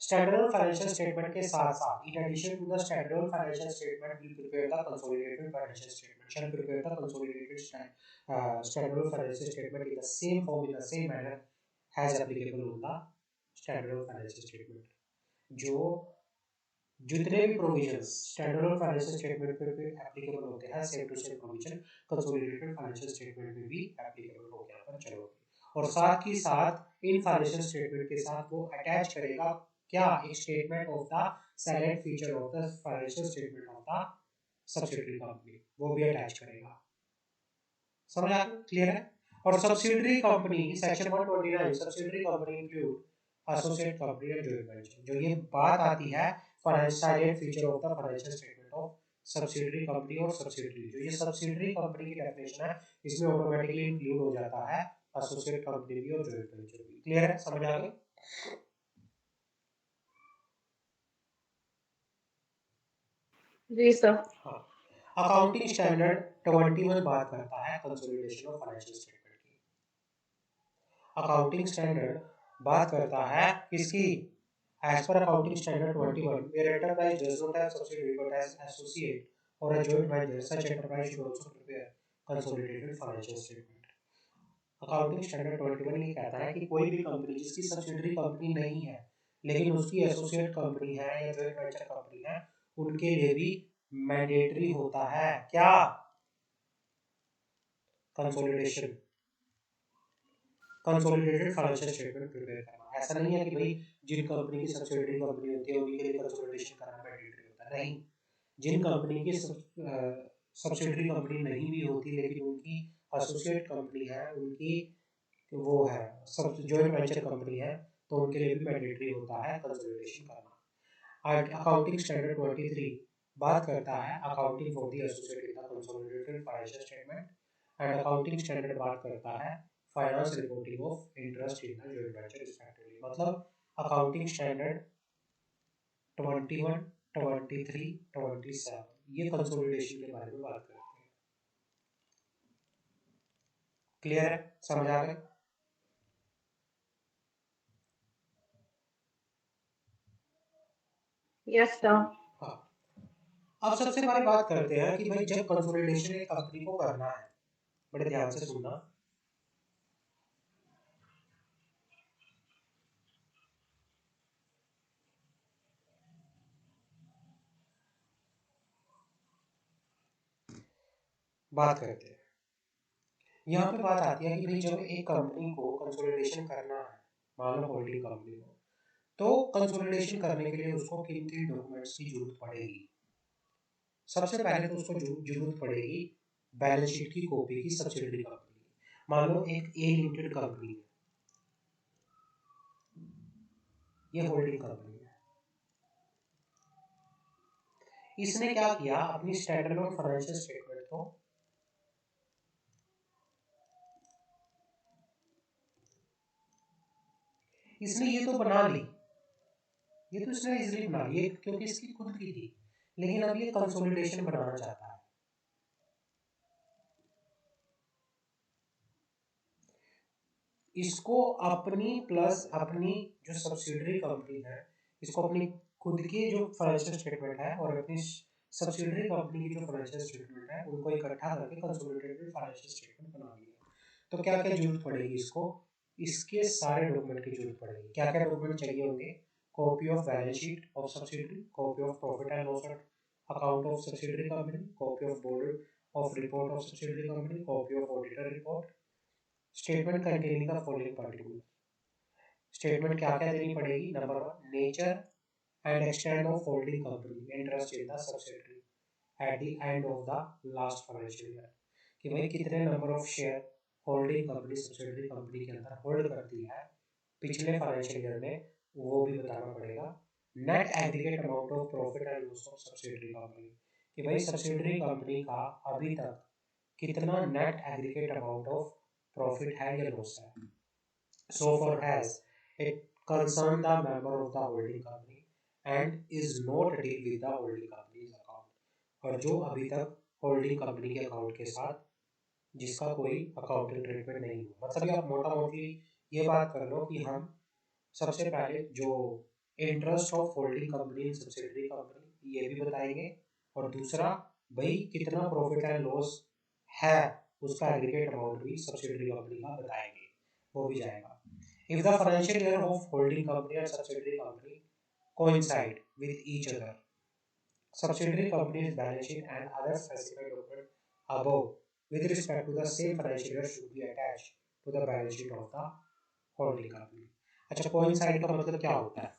स्टैंडर्ड फाइनेंशियल स्टेटमेंट के साथ साथ in addition to the standard financial statement will prepare the consolidated financial statement, shall prepare the consolidated standard financial statement in the same form in the same manner as applicable on the standard financial statement. जो जितने भी provisions standard financial statement पे applicable होते हैं, same to same provision consolidated financial statement में भी applicable हो गया पर चलो। और साथ ही साथ इन फाइनेंशियल स्टेटमेंट के साथ वो अटैच करेगा क्या, एक statement of the silent feature of the financial statement of the subsidiary company, वो भी अटैच करेगा। समझ आ गया? क्लियर है? और subsidiary company section 129 subsidiary company include associate company और जॉइंट वेंचर। जो ये बात आती है financial feature of the financial statement of subsidiary company और सब्सिडरी, जो ये सब्सिडरी कंपनी की डेफिनेशन है, इसमें ऑटोमेटिकली इंक्लूड हो जाता है एसोसिएट कंपनी भी और जॉइंट वेंचर भी। क्लियर है? समझ आ गई? जी सर। हाँ, अकाउंटिंग स्टैंडर्ड 21 बात करता है कंसोलिडेशन ऑफ फाइनेंशियल स्टेटमेंट की। अकाउंटिंग स्टैंडर्ड बात करता है किसकी? As per accounting standard 21, where enterprise does not have subsidiary but has associate or a joint venture, such enterprise should also prepare consolidated financial statement. Accounting standard 21 ये कहता है कि कोई भी कंपनी जिसकी सब्सिडरी कंपनी नहीं है लेकिन उसकी एसोसिएट कंपनी है या जॉइंट वेंचर कंपनी है, उनके लिए भी मैंडेटरी होता है क्या? कंसोलिडेटेड फाइनेंशियल स्टेटमेंट प्रिपेयर करना। ऐसा नहीं है कि भाई जिन कंपनी की सब्सिडरी कंपनी होती है उन्हीं के लिए कंसोलिडेशन करना मैंडेटरी होता है, नहीं। जिन कंपनी की सब्सिडरी कंपनी नहीं भी होती लेकिन उनकी एसोसिएट कंपनी है, उनकी वो है सब जॉइंट वेंचर कंपनी है, तो उनके लिए भी मैंडेटरी होता है कंसोलिडेशन करना। अकाउंटिंग स्टैंडर्ड 23 बात करता है accounting for the associate in the consolidated financial statement, and accounting standard बात करता है finance reporting of interest in the joint venture respectively. मतलब अकाउंटिंग स्टैंडर्ड 21, 23, 27 ये कंसोलिडेशन के बारे में बात करते हैं। क्लियर है? समझ आ गए? Yes sir. हाँ, अब सबसे पहले बात करते हैं कि भाई जब कंसोलिडेशन एक कंपनी को करना है, बड़े ध्यान से सुनना। बात करते हैं यहाँ पे बात आती है कि भाई जब एक कंपनी को कंसोलिडेशन करना है, मान लो होल्डिंग कंपनी को, तो कंसोलिडेशन करने के लिए उसको किन किन डॉक्यूमेंट्स की जरूरत पड़ेगी। सबसे पहले तो उसको जरूरत पड़ेगी बैलेंस शीट की कॉपी की सब्सिडरी कंपनी। मान लो एक ए लिमिटेड कंपनी है, ये होल्डिंग कंपनी है, इसने क्या किया, अपनी स्टैंडर्ड ऑन फाइनेंशियल स्टेटमेंट को इसने ये तो बना ली, ये तो इसने इजीली बना ली, ये क्योंकि इसकी खुद की थी, लेकिन अब ये कंसोलिडेशन बनाना चाहता है। इसको अपनी प्लस अपनी जो सब्सिडरी कंपनी है, इसको अपनी खुद की जो फाइनेंशियल स्टेटमेंट है और अपनी सब्सिडरी कंपनी की जो फाइनेंशियल स्टेटमेंट है, उनको इकट्ठा करके कंसोलिडेटेड फाइनेंशियल स्टेटमेंट बना लिया। तो क्या क्या जरूरत पड़ेगी इसको, इसके सारे डॉक्यूमेंट की जरूरत पड़ेगी। क्या क्या डॉक्यूमेंट चाहिए होंगे, copy of balance sheet of subsidiary, copy of profit and loss account of subsidiary company, copy of board of report of subsidiary company, copy of auditor report, statement containing the following particular. Statement क्या क्या देनी पड़ेगी, number 1 nature and extent of holding company interest in the subsidiary at the end of the last financial year, कि भाई कितने number of share holding company subsidiary company के अंदर hold करती है पिछले फाइनेंशियल ईयर में, वो भी बताना पड़ेगा। Net aggregate amount of profit and loss of subsidiary company, कि भाई सब्सिडरी कंपनी का अभी तक कितना net aggregate amount of profit है या लॉस है। So far as it concern the member of the holding company and is not deal with the holding company's account, और जो अभी तक होल्डिंग कंपनी के अकाउंट के साथ जिसका कोई अकाउंटिंग ट्रीटमेंट नहीं हुआ। मतलब आप मोटा मोटी ये बात कर लो कि हम सबसे पहले जो interest of holding company subsidiary company ये भी बताएंगे, और दूसरा भाई कितना प्रॉफिट एंड लॉस है उसका एग्रीगेट अमाउंट भी सब्सिडरी कंपनी का बताएंगे, वो भी जाएगा। If the financial year of holding company and subsidiary company coincide with each other, subsidiary company's balance sheet and other specified document above with respect to the same financial year should be attached to the balance sheet of the holding company. अच्छा, coincide का मतलब क्या होता है?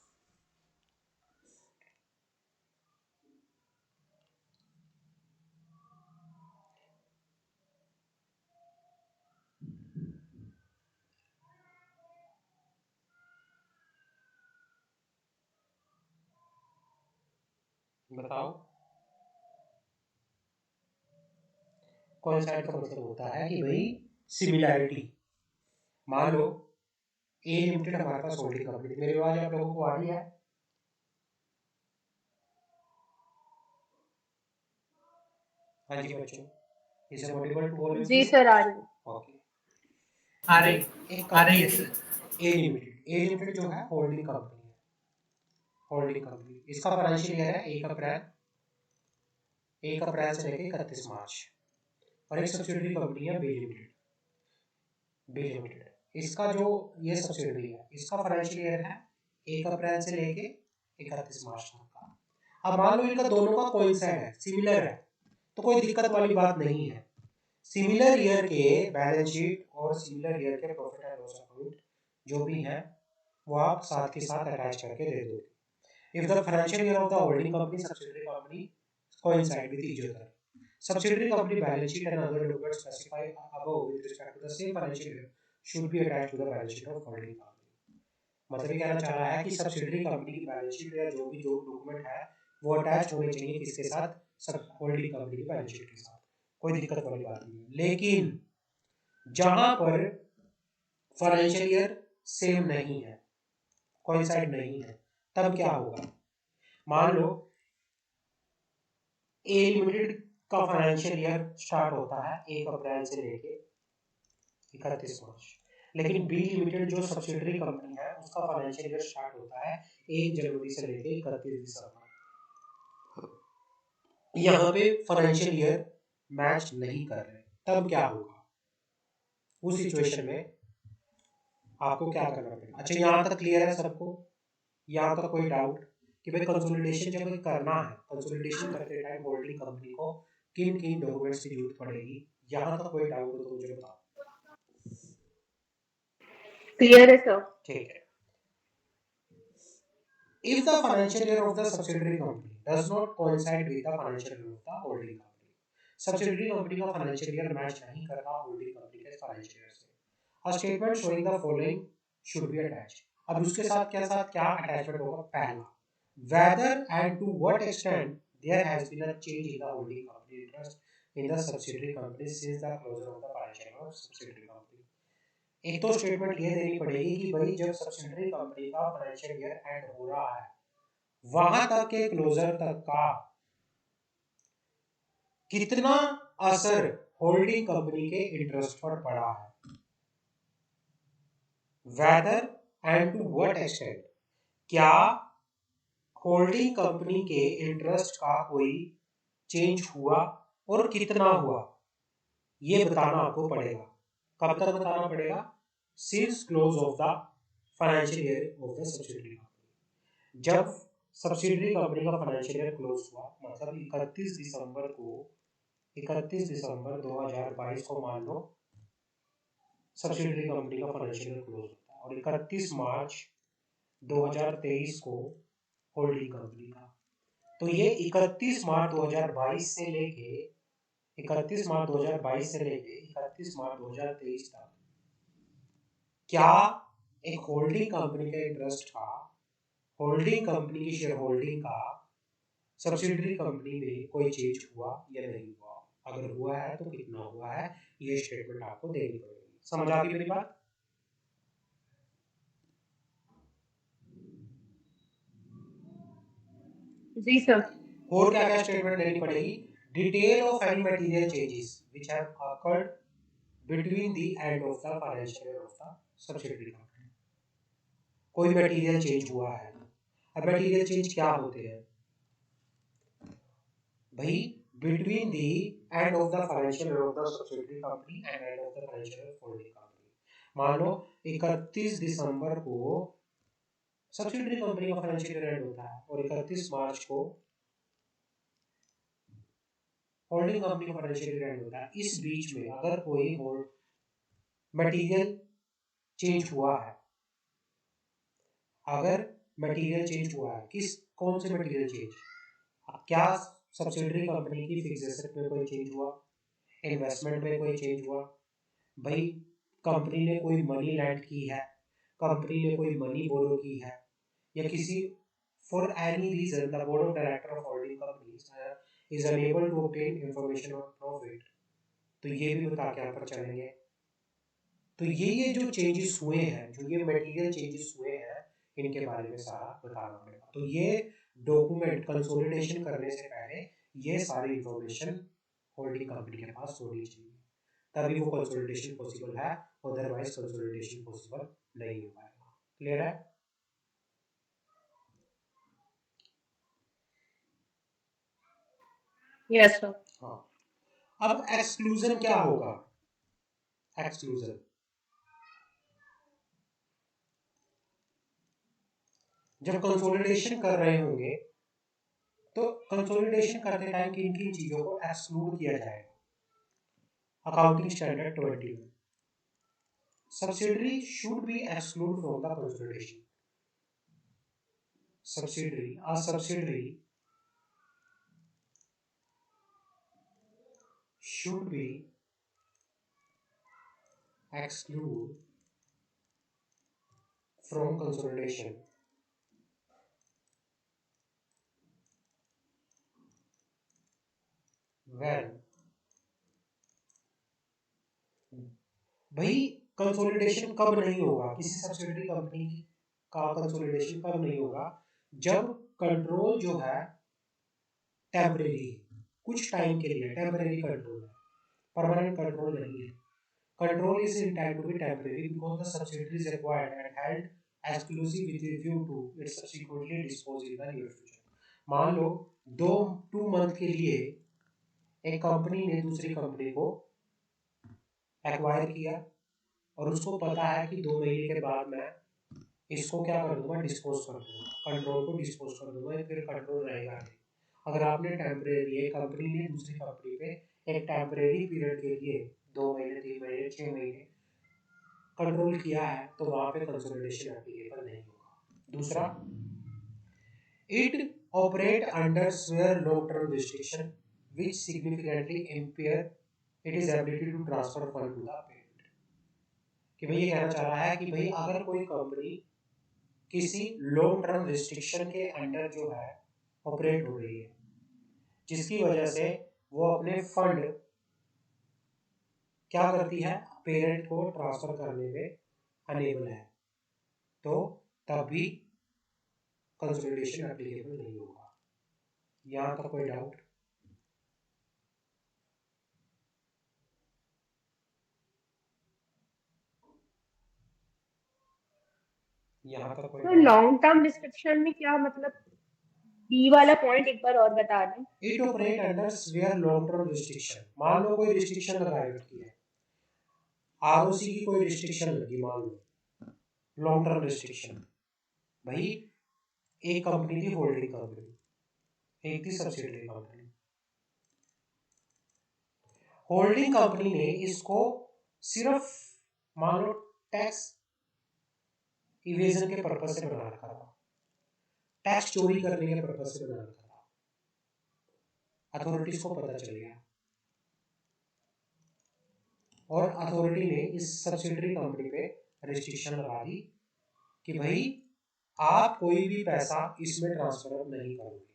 बताओ। coincide का मतलब होता है कि भाई सिमिलैरिटी। मान लो ए लिमिटेड हमारे पास होल्डिंग कंपनी, मेरी आवाज आप लोगों को आ रही है? हाँ जी बच्चों, is it audible to all? जी सर, आ रही है। ओके, आ रही है सर। ए लिमिटेड जो है होल्डिंग कंपनी है, होल्डिंग कंपनी, इसका फाइनेंशियल ईयर है 1 अप्रैल से लेकर 31 मार्च। और एक सब्सिडरी कंपनी है बी लिमिटेड, इसका जो ये सब्सिडरी है इसका फाइनेंशियल ईयर है 1 अप्रैल से लेके 31 मार्च तक का। अब मान लो इनका दोनों का कोइंसाइड है, सिमिलर है, तो कोई दिक्कत वाली बात नहीं है। सिमिलर ईयर के बैलेंस शीट और सिमिलर ईयर के प्रॉफिट एंड लॉस अकाउंट जो भी है वो आप साथ के साथ अटैच करके दे दोगे। If the financial year of the holding company subsidiary company coincide with each other, subsidiary company balance sheet and other documents specified above with respect to the same financial year should be attached to the balance sheet of holding company. मतलब ये कहना चाह रहा है कि subsidiary company की balance sheet या जो भी जो डॉक्यूमेंट है वो अटैच होने चाहिए किसके साथ, सब होल्डिंग कंपनी की बैलेंस शीट के साथ, कोई दिक्कत वाली बात नहीं है। लेकिन जहां पर फाइनेंशियल ईयर सेम नहीं है, कोइंसाइड नहीं है, तब क्या होगा? मान लो ए लिमिटेड का फाइनेंशियल ईयर स्टार्ट होता है 1 अप्रैल से लेके 31 मार्च, लेकिन बी लिमिटेड जो सब्सिडरी कंपनी है उसका फाइनेंशियल ईयर स्टार्ट होता है 1 जनवरी से लेके 31 दिसंबर। यहाँ पे फाइनेंशियल ईयर मैच नहीं कर रहे, तब क्या होगा? उस सिचुएशन में आपको क्या करना पड़ेगा? अच्छा, यहाँ तक क्लियर है सबको? यहाँ तक कोई डाउट कि भाई कंसोलिडेशन जब करना है, कंसोलिडेशन करते टाइम होल्डिंग कंपनी को किन किन डॉक्यूमेंट्स की जरूरत पड़ेगी? यहाँ तक कोई डाउट हो तो मुझे बताओ। क्लियर है सर। ठीक है। If the financial year of the subsidiary company does not coincide with the financial year of the holding company, subsidiary company का financial year match नहीं करता holding company के financial year से, a statement showing the following should be attached. अब उसके साथ क्या attachment होगा? पहला, whether and to what extent there has been a change in the holding company interest in the subsidiary company since the closure of the financial year of subsidiary company. एक तो statement ये देनी पड़ेगी कि भाई जब सब्सिडरी कंपनी का financial year and हो रहा है वहां तक के क्लोजर तक का कितना असर होल्डिंग कंपनी के इंटरेस्ट पर पड़ा है, whether and to what extent, क्या होल्डिंग कंपनी के इंटरेस्ट का कोई चेंज हुआ और कितना हुआ, ये बताना आपको पड़ेगा। कब तक बताना पड़ेगा? Since close of the financial year of the subsidiary company. जब सब्सिडरी कंपनी का फाइनेंशियल ईयर क्लोज हुआ, मतलब 31 दिसंबर 2022 को मान लो सब्सिडरी कंपनी का फाइनेंशियल ईयर क्लोज होता है और 31 मार्च 2023 को होल्डिंग कंपनी का, तो ये 31 मार्च 2022 से लेके 31 मार्च 2022 से लेके 31 मार्च 2023 तक क्या एक होल्डिंग कंपनी के इंटरेस्ट का, होल्डिंग कंपनी की शेयर होल्डिंग का सब्सिडरी कंपनी में कोई चेंज हुआ या नहीं हुआ, अगर हुआ है तो कितना हुआ है, ये स्टेटमेंट आपको देनी पड़ेगी। समझ आ गई मेरी बात? जी सर। और क्या क्या स्टेटमेंट देनी पड़ेगी? Detail of any material changes which have occurred between the end of the financial year of the subsidiary company. कोई मटेरियल चेंज हुआ है। अब मटेरियल चेंज क्या होते हैं भाई? Between the end of the financial year of the subsidiary company and end of the financial year of holding company. मान लो 31 दिसंबर को सब्सिडरी कंपनी का फाइनेंशियल ईयर एंड होता है और 31 मार्च को होल्डिंग कंपनी का फाइनेंशियल ईयर एंड होता है। इस बीच में अगर कोई मटेरियल चेंज हुआ है, अगर मटेरियल चेंज हुआ है, कौन से मटेरियल चेंज? क्या सब्सिडरी कंपनी की फिक्स एसेट में कोई चेंज हुआ, इन्वेस्टमेंट में कोई चेंज हुआ, भाई कंपनी ने कोई मनी लैंड की है, कंपनी ने कोई मनी बोरो की है, या किसी for any reason the board of director of holding companies is unable to obtain information on profit, तो ये भी बता के आप चलेंगे। तो ये जो चेंजेस हुए हैं, जो ये मटेरियल चेंजेस हुए हैं, इनके बारे में सारा बताना पड़ेगा। तो ये डॉक्यूमेंट कंसोलिडेशन करने से पहले ये सारी इंफॉर्मेशन होल्डिंग कंपनी के पास होनी चाहिए, तभी वो कंसोलिडेशन पॉसिबल है, अदरवाइज कंसोलिडेशन पॉसिबल नहीं हो पाएगा। क्लियर है? Yes sir. हाँ। अब एक्सक्लूजन क्या होगा? एक्सक्लूजन जब कंसोलिडेशन कर रहे होंगे तो कंसोलिडेशन करते टाइम किन किन चीजों को एक्सक्लूड किया जाएगा? Accounting standard 21, subsidiary should be excluded from the consolidation. A subsidiary should be excluded from consolidation when भाई कंसोलिडेशन कब नहीं होगा किसी सब्सिडियरी कंपनी का? कंसोलिडेशन कब नहीं होगा? जब कंट्रोल जो है टेम्परेरी, कुछ टाइम के लिए टेम्परेरी कंट्रोल है, परमानेंट कंट्रोल नहीं है। Control is intend to be temporary because the subsidiary is acquired and held exclusive with view to its subsequently dispose in the near future. मान लो 2 मंथ के लिए एक कंपनी ने दूसरी कंपनी को एक्वायर किया और उसको पता है कि 2 महीने के बाद मैं इसको क्या कर दूंगा? डिस्पोज कर दूंगा, कंट्रोल को डिस्पोज कर दूंगा, फिर कंट्रोल रहेगा नहीं। अगर आपने टेम्परेरी, एक कंपनी ने दूसरी कंपनी पे एक टेम्परेरी पीरियड के लिए 2 महीने, 3 महीने, 6 महीने कंट्रोल किया है तो वहां पे कंसोलिडेशन एप्लीकेबल नहीं होगा। दूसरा, it operate under severe long term restriction which significantly impair its ability to transfer fund to the parent। कि भाई ये कहना चाह रहा है कि भाई अगर कोई कंपनी किसी लॉन्ग टर्म रिस्ट्रिक्शन के अंडर जो है ऑपरेट हो रही है, जिसकी वजह से वो अपने फंड क्या करती है, पेरेंट को ट्रांसफर करने में अनेबल है, तो तब भी कंसोलिडेशन एप्लीकेबल नहीं होगा। यहाँ तक कोई डाउट? यहाँ तक कोई तो लॉन्ग टर्म रिस्ट्रिक्शन में क्या मतलब, बी वाला पॉइंट एक बार और बता दें। It operate under severe long term restriction. मान लो कोई रिस्ट्रिक्शन लगाई रखी है, आरओसी की कोई रिस्ट्रिक्शन लगी, मान लो लॉन्ग टर्म रिस्ट्रिक्शन। भाई एक कंपनी थी होल्डिंग कंपनी, एक थी सब्सिडरी कंपनी। होल्डिंग कंपनी ने इसको सिर्फ मान लो टैक्स इवेजन के पर्पज से बना रखा था, टैक्स चोरी करने के पर्पज से बना रखा था। अथॉरिटीज को पता चल गया और अथॉरिटी ने इस सब्सिडरी कंपनी पे रिस्ट्रिक्शन लगा दी कि भाई आप कोई भी पैसा इसमें ट्रांसफर नहीं करोगे।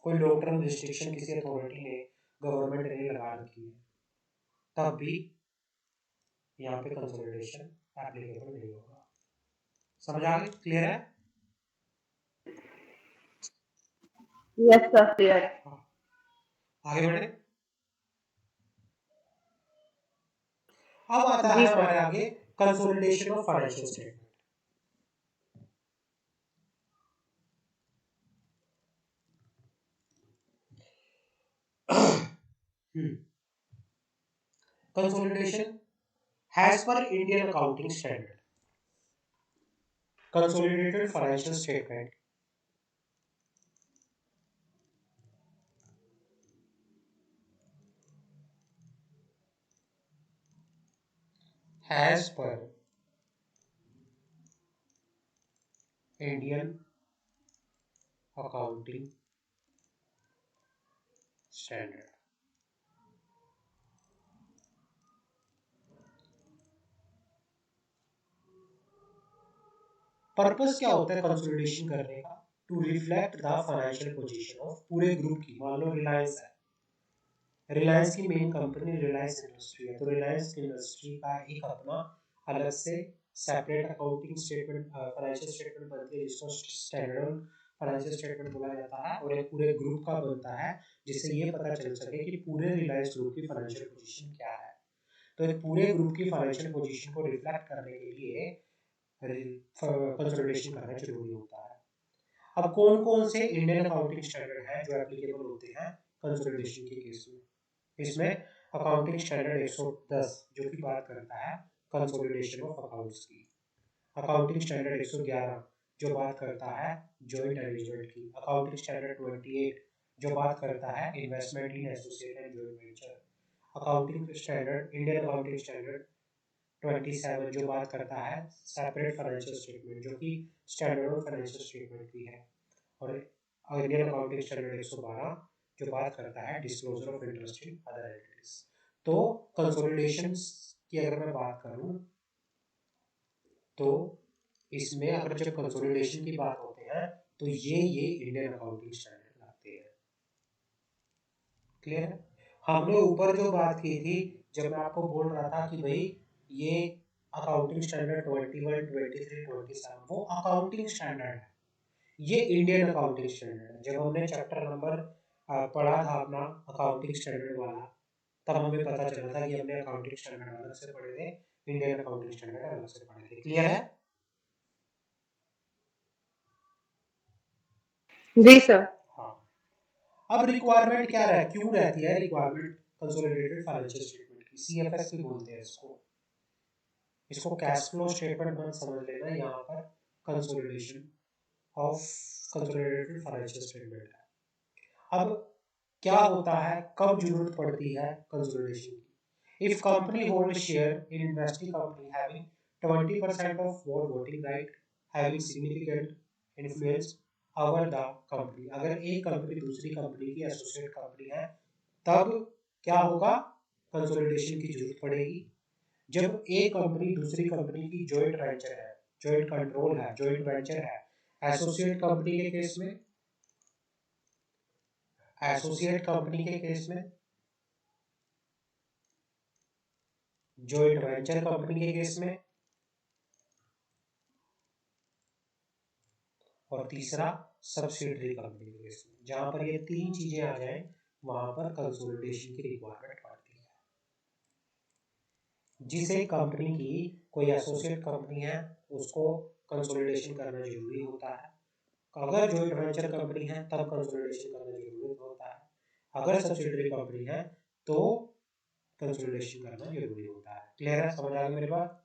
कोई लॉन्ग टर्म रिस्ट्रिक्शन किसी अथॉरिटी ने, गवर्नमेंट ने लगा रखी है, तब भी यहाँ पे कंसोलिडेशन एप्लीकेबल नहीं होगा। समझ आ गई? क्लियर है? Yes sir, clear. आगे बढ़े। अब आता जी है सर। हमारे आगे consolidation of financial statement. Consolidation as per Indian accounting standard, consolidated financial statement as per Indian accounting standard purpose क्या होता है कंसोलिडेशन करने का? To reflect the financial position of पूरे ग्रुप की। मान लो रिलायंस है, रिलायंस की मेन कंपनी रिलायंस इंडस्ट्री है, तो रिलायंस इंडस्ट्री का एक अपना अलग से separate accounting statement, financial statement बनती है, जिसको स्टैंडर्ड फाइनेंशियल स्टेटमेंट बोला जाता है, और एक पूरे ग्रुप का बनता है, जिससे ये पता चल सके कि पूरे रिलायंस ग्रुप की फाइनेंशियल पोजीशन क्या है। तो एक पूरे ग्रुप की फाइनेंशियल पोजीशन को रिफ्लेक्ट करने के लिए कंसोलिडेशन करना जरूरी होता है। अब कौन कौन से इंडियन अकाउंटिंग स्टैंडर्ड हैं जो एप्लीकेबल होते हैं कंसोलिडेशन के केस में? इसमें अकाउंटिंग स्टैंडर्ड 110 जो की बात करता है कंसोलिडेशन ऑफ अकाउंट्स की, अकाउंटिंग स्टैंडर्ड 111 जो बात करता है जॉइंट मैनेजमेंट की, अकाउंटिंग स्टैंडर्ड 28 जो बात करता है investment in associate and joint venture, accounting standard Indian accounting standard 27 जो बात करता है सेपरेट फाइनेंशियल स्टेटमेंट, जो कि स्टैंडर्ड ऑफ फाइनेंशियल स्टेटमेंट भी है, और इंडियन अकाउंटिंग स्टैंडर्ड 112 जो बात करता है disclosure of interest in other entities. तो कंसोलिडेशन की अगर मैं बात करूं तो इसमें अगर जब कंसोलिडेशन की बात होते हैं तो ये इंडियन अकाउंटिंग स्टैंडर्ड आते हैं। क्लियर है? हमने ऊपर जो बात की थी, जब मैं आपको बोल रहा था कि भाई ये अकाउंटिंग स्टैंडर्ड 21, 23, 27 वो अकाउंटिंग स्टैंडर्ड है, ये इंडियन अकाउंटिंग स्टैंडर्ड है। जब हमने चैप्टर नंबर पढ़ा था अपना अकाउंटिंग स्टैंडर्ड वाला, तब हमें पता चला था कि हमने अकाउंटिंग स्टैंडर्ड अलग से पढ़े थे, इंडियन अकाउंटिंग स्टैंडर्ड अलग से पढ़े थे। क्लियर है? जी सर। हाँ। अब रिक्वायरमेंट क्या रहे, क्यों रहती है रिक्वायरमेंट कंसोलिडेटेड फाइनेंशियल स्टेटमेंट की? सीएफएस भी बोलते हैं इसको, इसको कैश फ्लो स्टेटमेंट मत समझ लेना, यहाँ पर consolidation of consolidated financial statement है। अब क्या होता है, कब जरूरत पड़ती है कंसोलिडेशन की? If company hold a share in investing company having 20% of voting right, having significant influence over the company, अगर एक कंपनी दूसरी कंपनी की एसोसिएट कंपनी है तब क्या होगा, कंसोलिडेशन की जरूरत पड़ेगी। जब एक कंपनी दूसरी कंपनी की जॉइंट वेंचर है, जॉइंट कंट्रोल है, जॉइंट वेंचर है, एसोसिएट कंपनी के केस में, एसोसिएट कंपनी के केस में, जॉइंट वेंचर कंपनी के केस में, और तीसरा सब्सिडियरी कंपनी के केस में। जहां पर ये तीन चीजें आ जाए वहां पर कंसोलिडेशन की रिक्वायरमेंट पड़ती है। जिस एक कंपनी की कोई एसोसिएट कंपनी है उसको कंसोलिडेशन करना जरूरी होता है। अगर जॉइंट वेंचर कंपनी है तब कंसोलिडेशन करना जरूरी होता है। अगर सब्सिडियरी कंपनी है तो कंसोलिडेशन करना जरूरी होता है। क्लियर है, समझ आ गई मेरी बात?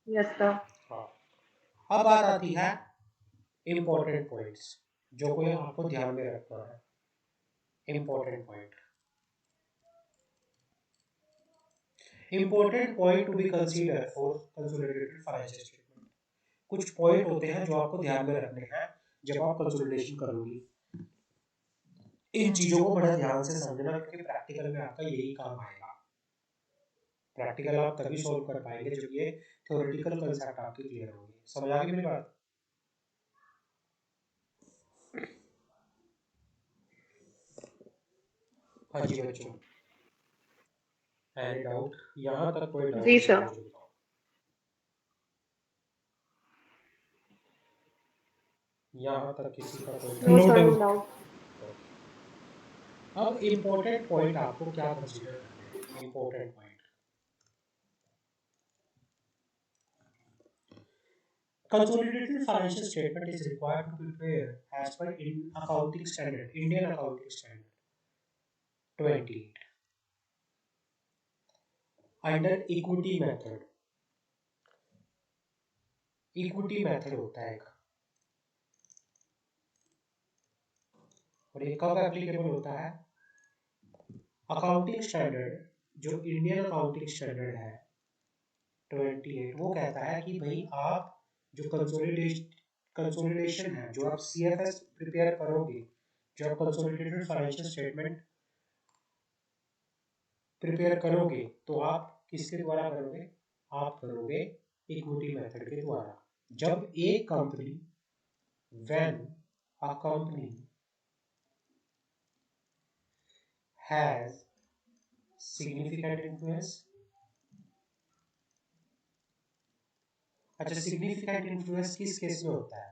Yes sir. हाँ, अब बात आती है इम्पोर्टेंट पॉइंट्स जो कोई आपको ध्यान में रखना है। Important point, important point to be consider for consolidated financial statement. कुछ पॉइंट होते हैं जो आपको ध्यान में रखने हैं जब आप कंसोलिडेशन करोगे। इन चीजों को बड़ा ध्यान से समझना क्योंकि प्रैक्टिकल में आपका यही काम आएगा। प्रैक्टिकल आप तभी सॉल्व कर पाएंगे जब ये थ्योरेटिकल कांसेप्ट आपके क्लियर होंगे। समझ आ गई मेरी बात? हाँ जी बच्चों, एनी डाउट? यहाँ तक कोई डाउट? जी सर। यहाँ तक किसी का कोई no doubt? Sir, no doubt. अब इम्पोर्टेंट पॉइंट आपको क्या कंसीडर करने हैं? Important point, consolidated financial statement is required to be prepared as per in accounting standard, Indian accounting standard 28 under equity method। Equity method होता है एक, और ये कब एप्लीकेबल होता है? अकाउंटिंग स्टैंडर्ड, जो इंडियन अकाउंटिंग स्टैंडर्ड है 28, वो कहता है कि भाई आप जो कंसोलिडेशन है, जो आप सीएफएस प्रिपेयर करोगे, जो आप कंसोलिडेटेड फाइनेंशियल स्टेटमेंट प्रिपेयर करोगे, तो आप किसके द्वारा करोगे? आप करोगे इक्विटी मेथड के द्वारा। जब एक company, when a company has significant influence, अच्छा सिग्निफिकेंट इन्फ्लुएंस किस केस में होता है?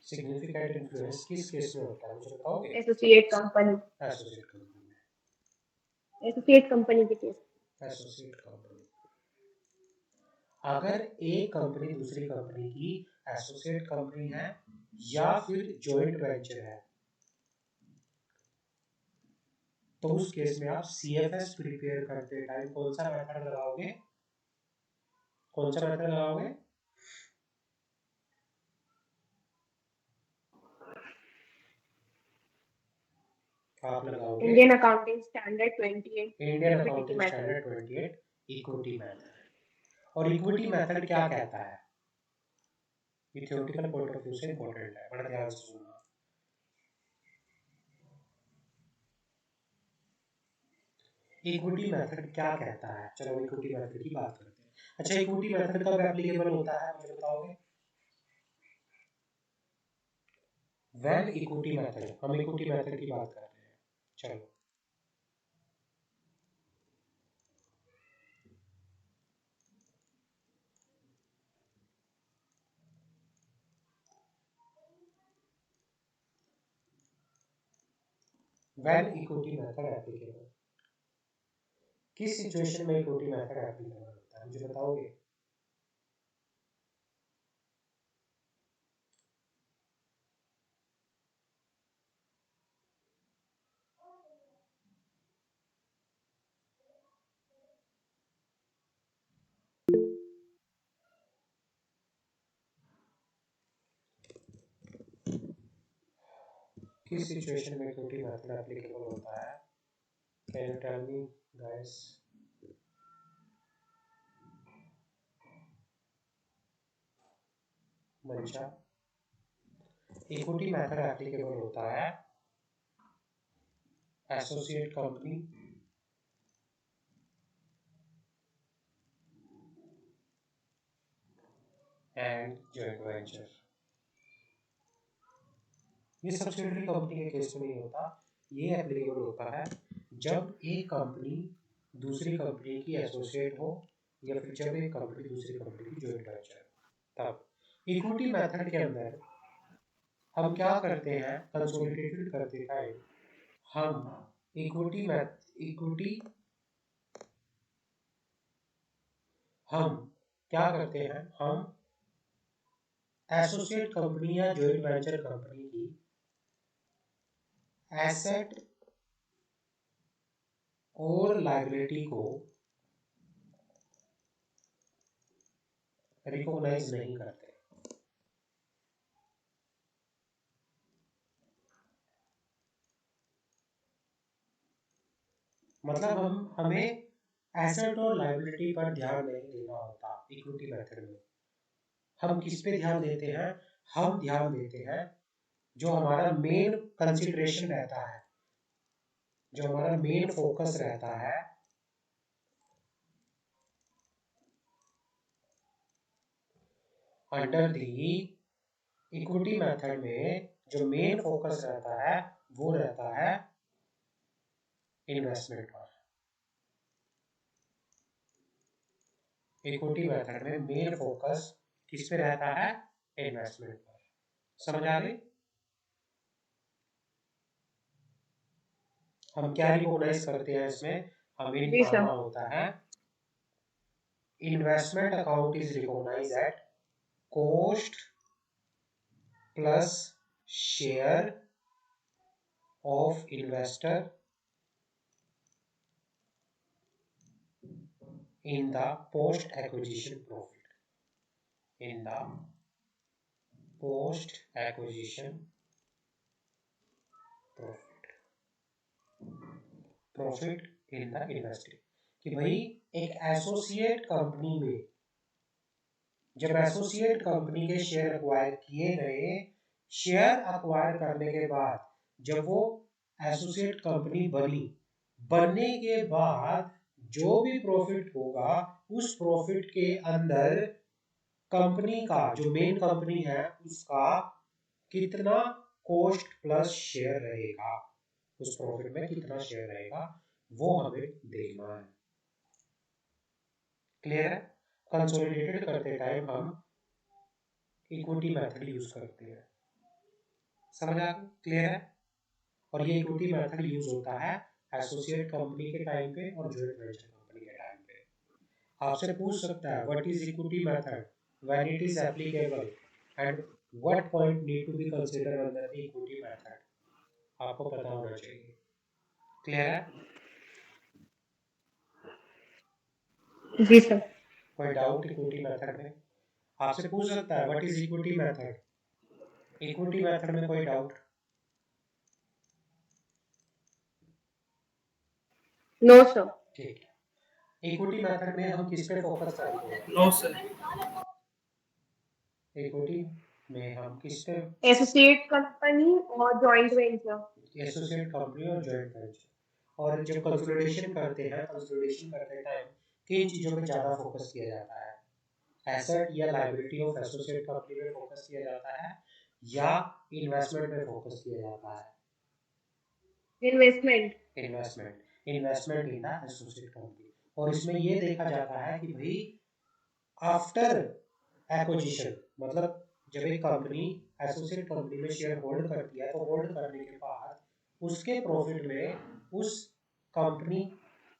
सिग्निफिकेंट इन्फ्लुएंस किस केस में होता है मुझे बताओगे? एसोसिएट कंपनी, एसोसिएट कंपनी में, एसोसिएट कंपनी के केस। एसोसिएट कंपनी, अगर एक कंपनी दूसरी कंपनी की एसोसिएट कंपनी है या फिर जॉइंट वेंचर है, तो उस केस में आप सीएफएस प्रिपेयर करते टाइम कौन सा मेथड लगाओगे? कौन सा मेथड लगाओगे? आप लगाओगे Indian accounting standard 28, Indian equity accounting method. Standard 28 equity method. और इक्विटी मेथड क्या कहता है? ये थ्योरेटिकल पॉइंट ऑफ व्यू से इंपॉर्टेंट है, बड़ा ध्यान से सुनना। इक्विटी मेथड क्या कहता है? चलो इक्विटी मेथड की बात करते हैं। अच्छा, इक्विटी मेथड कब एप्लीकेबल होता है मुझे बताओगे? व्हेन इक्विटी मेथड, हम इक्विटी मेथड की बात कर रहे हैं। चलो व्हेन इक्विटी मेथड एप्लीकेबल, किस सिचुएशन में इक्विटी मेथड एप्लीकेबल होता है मुझे बताओगे? किस सिचुएशन में इक्विटी मेथड एप्लीकेबल होता है? Can you tell me guys? Mansha, equity method applicable होता है associate company and joint venture. ये सब्सिडियरी कंपनी के केस में नहीं होता, ये एप्लीकेबल होता है जब एक कंपनी दूसरी कंपनी की एसोसिएट हो या फिर जब एक कंपनी दूसरी कंपनी की जॉइंट वेंचर। तब इक्विटी मेथड के अंदर हम क्या करते हैं? कंसोलिडेटेड करते टाइम हम इक्विटी हम क्या करते हैं? हम एसोसिएट कंपनी या जॉइंट वेंचर कंपनी की एसेट और लायबिलिटी को रिकॉग्नाइज नहीं करते। मतलब हमें एसेट और लायबिलिटी पर ध्यान नहीं देना होता इक्विटी मेथड में। हम किस पे ध्यान देते हैं? हम ध्यान देते हैं जो हमारा मेन कंसिडरेशन रहता है, जो हमारा मेन फोकस रहता है, अंडर दी इक्विटी मेथड में जो मेन फोकस रहता है वो रहता है इन्वेस्टमेंट पर। इक्विटी मेथड में मेन फोकस किस पे रहता है? इन्वेस्टमेंट पर। समझ आ गई? हम क्या रिकॉग्नाइज करते हैं इसमें? हमें निकालना होता है investment account is recognise at cost plus share of investor in the post acquisition profit. In the post acquisition profit in the investing। कि भाई एक एसोसिएट कंपनी में जब एसोसिएट कंपनी के शेयर अक्वायर किए गए, शेयर अक्वायर करने के बाद जब वो एसोसिएट कंपनी बनी, बनने के बाद जो भी प्रॉफिट होगा उस प्रॉफिट के अंदर कंपनी का जो मेन कंपनी है उसका कितना कॉस्ट प्लस शेयर रहेगा, उस प्रॉफिट में कितना शेयर रहेगा वो हमें देखना है। क्लियर है? कंसोलिडेटेड करते टाइम हम इक्विटी मेथड यूज करते हैं। समझ आ गया? क्लियर है? और ये इक्विटी मेथड यूज होता है एसोसिएट कंपनी के टाइम पे और जॉइंट वेंचर कंपनी के टाइम पे। आपसे पूछ सकता है what is equity method, when it is applicable and what point need to be considered under the equity method. आपको पता होना चाहिए। क्लियर है? जी सर। कोई डाउट इक्विटी मेथड में? आपसे पूछ सकता है what is equity method, equity method में कोई डाउट? No sir. ठीक है। इक्विटी मेथड में हम किस पे फोकस करेंगे? No sir. इक्विटी में हम किस पे? एसोसिएट कंपनी और जॉइंट वेंचर। एसोसिएट कंपनी और जॉइंट वेंचर। और जब कंसोलिडेशन करते हैं, कंसोलिडेशन करते टाइम किन चीजों पे ज्यादा फोकस किया जाता है? एसेट या लायबिलिटी ऑफ एसोसिएट कंपनी में फोकस किया जाता है या इन्वेस्टमेंट में फोकस किया जाता है? Investment. Investment in the associate company. और इसमें ये देखा जाता है कि भाई आफ्टर एक्विजिशन, मतलब जब एक कंपनी एसोसिएट कंपनी में शेयर होल्ड करती है तो होल्ड करने के बाद उसके प्रॉफिट में उस कंपनी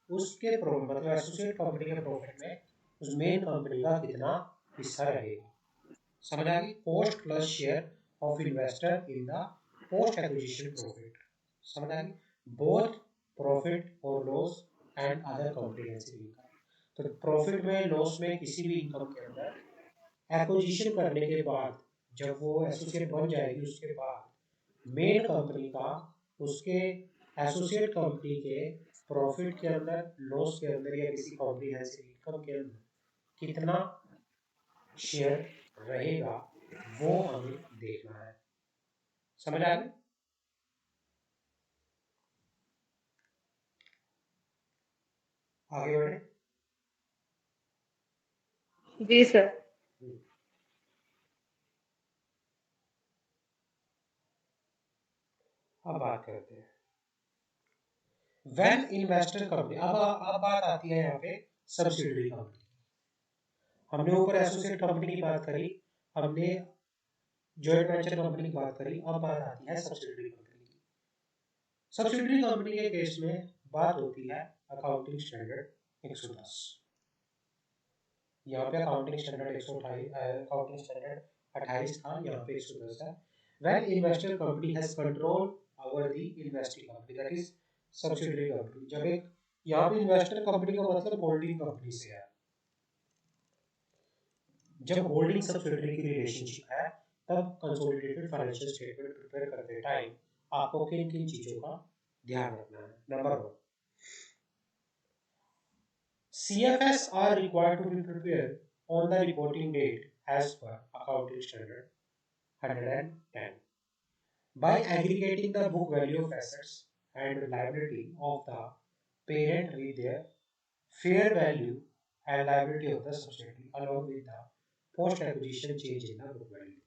उसके मतलब एसोसिएट कंपनी के प्रॉफिट में उस मेन कंपनी का कितना हिस्सा रहेगा। समझ आ गई? Post plus share of investor in the post acquisition profit. समझ आ गई? बोथ प्रॉफिट और loss and other comprehensive income. तो प्रॉफिट में लॉस में किसी भी इनकम के अंदर एक्विजिशन करने के बाद जब वो एसोसिएट बन जाएगी उसके बाद मेन कंपनी का उसके एसोसिएट कंपनी के प्रॉफिट के अंदर, लॉस के अंदर या किसी कॉम्प्रिहेंसिव इनकम के अंदर कितना शेयर रहेगा वो हमें देखना है। समझ आ गई? आगे बढ़े। जी सर। अब बात करते हैं वेन इन्वेस्टर कंपनी। अब बात आती है यहाँ पे सब्सिडरी कंपनी। हमने ऊपर एसोसिएट कंपनी की बात करी, हमने जॉइंट वेंचर कंपनी की बात करी, अब बात आती है सब्सिडरी कंपनी की। सब्सिडरी कंपनी के केस में बात होती है अकाउंटिंग स्टैंडर्ड 110। यहाँ पे अकाउंटिंग स्टैंडर्ड 128, अकाउंटिंग स्टैंडर्ड 28 था, यहाँ पे 110 है। When investor company has control over the investing company, that is subsidiary company. जब एक यहाँ पे इन्वेस्टर कंपनी का मतलब होल्डिंग कंपनी से है। जब होल्डिंग सब्सिडरी की रिलेशनशिप है तब कंसोलिडेटेड फाइनेंशियल स्टेटमेंट प्रिपेयर करते टाइम आपको किन किन चीजों का ध्यान रखना है। Number 1, CFS are required to be prepared on the reporting date as per accounting standard 110 by aggregating the book value of assets and liability of the parent with their fair value and liability of the subsidiary along with the post acquisition change in the book value।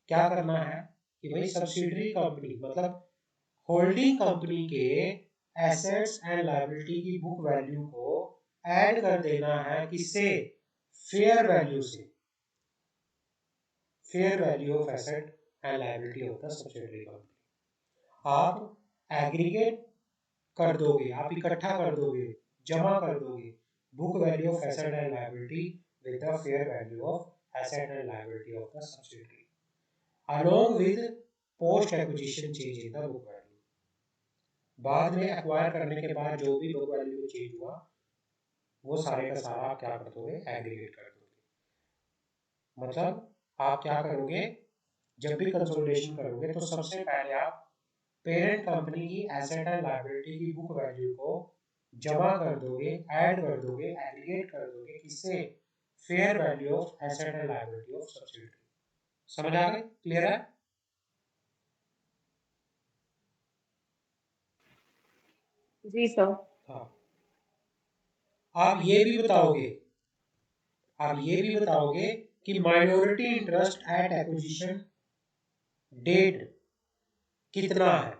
क्या करना है कि भाई subsidiary company मतलब holding company के assets and liability की book value को add कर देना है किससे? फेयर वैल्यू से, fair value of asset and liability of the subsidiary company. आप एग्रीगेट कर दोगे, आप इकट्ठा कर दोगे, जमा कर दोगे book value of asset and liability with the fair value of asset and liability of the subsidiary along with post acquisition change in the book value। बाद में एक्वायर करने के बाद जो भी बुक वैल्यू चेंज हुआ वो सारे का सारा आप क्या कर दोगे? एग्रीगेट कर दोगे। मतलब आप क्या करोगे, जब भी कंसोलिडेशन करोगे तो सबसे पहले आप पेरेंट कंपनी की एसेट एंड लायबिलिटी की बुक वैल्यू को जमा कर दोगे, ऐड कर दोगे, एग्रीगेट कर दोगे किससे? Fair value of asset and liability of subsidiary. समझ आ गई? क्लियर है? जी सर। हाँ। आप ये भी बताओगे, आप ये भी बताओगे कि minority interest at acquisition date कितना है।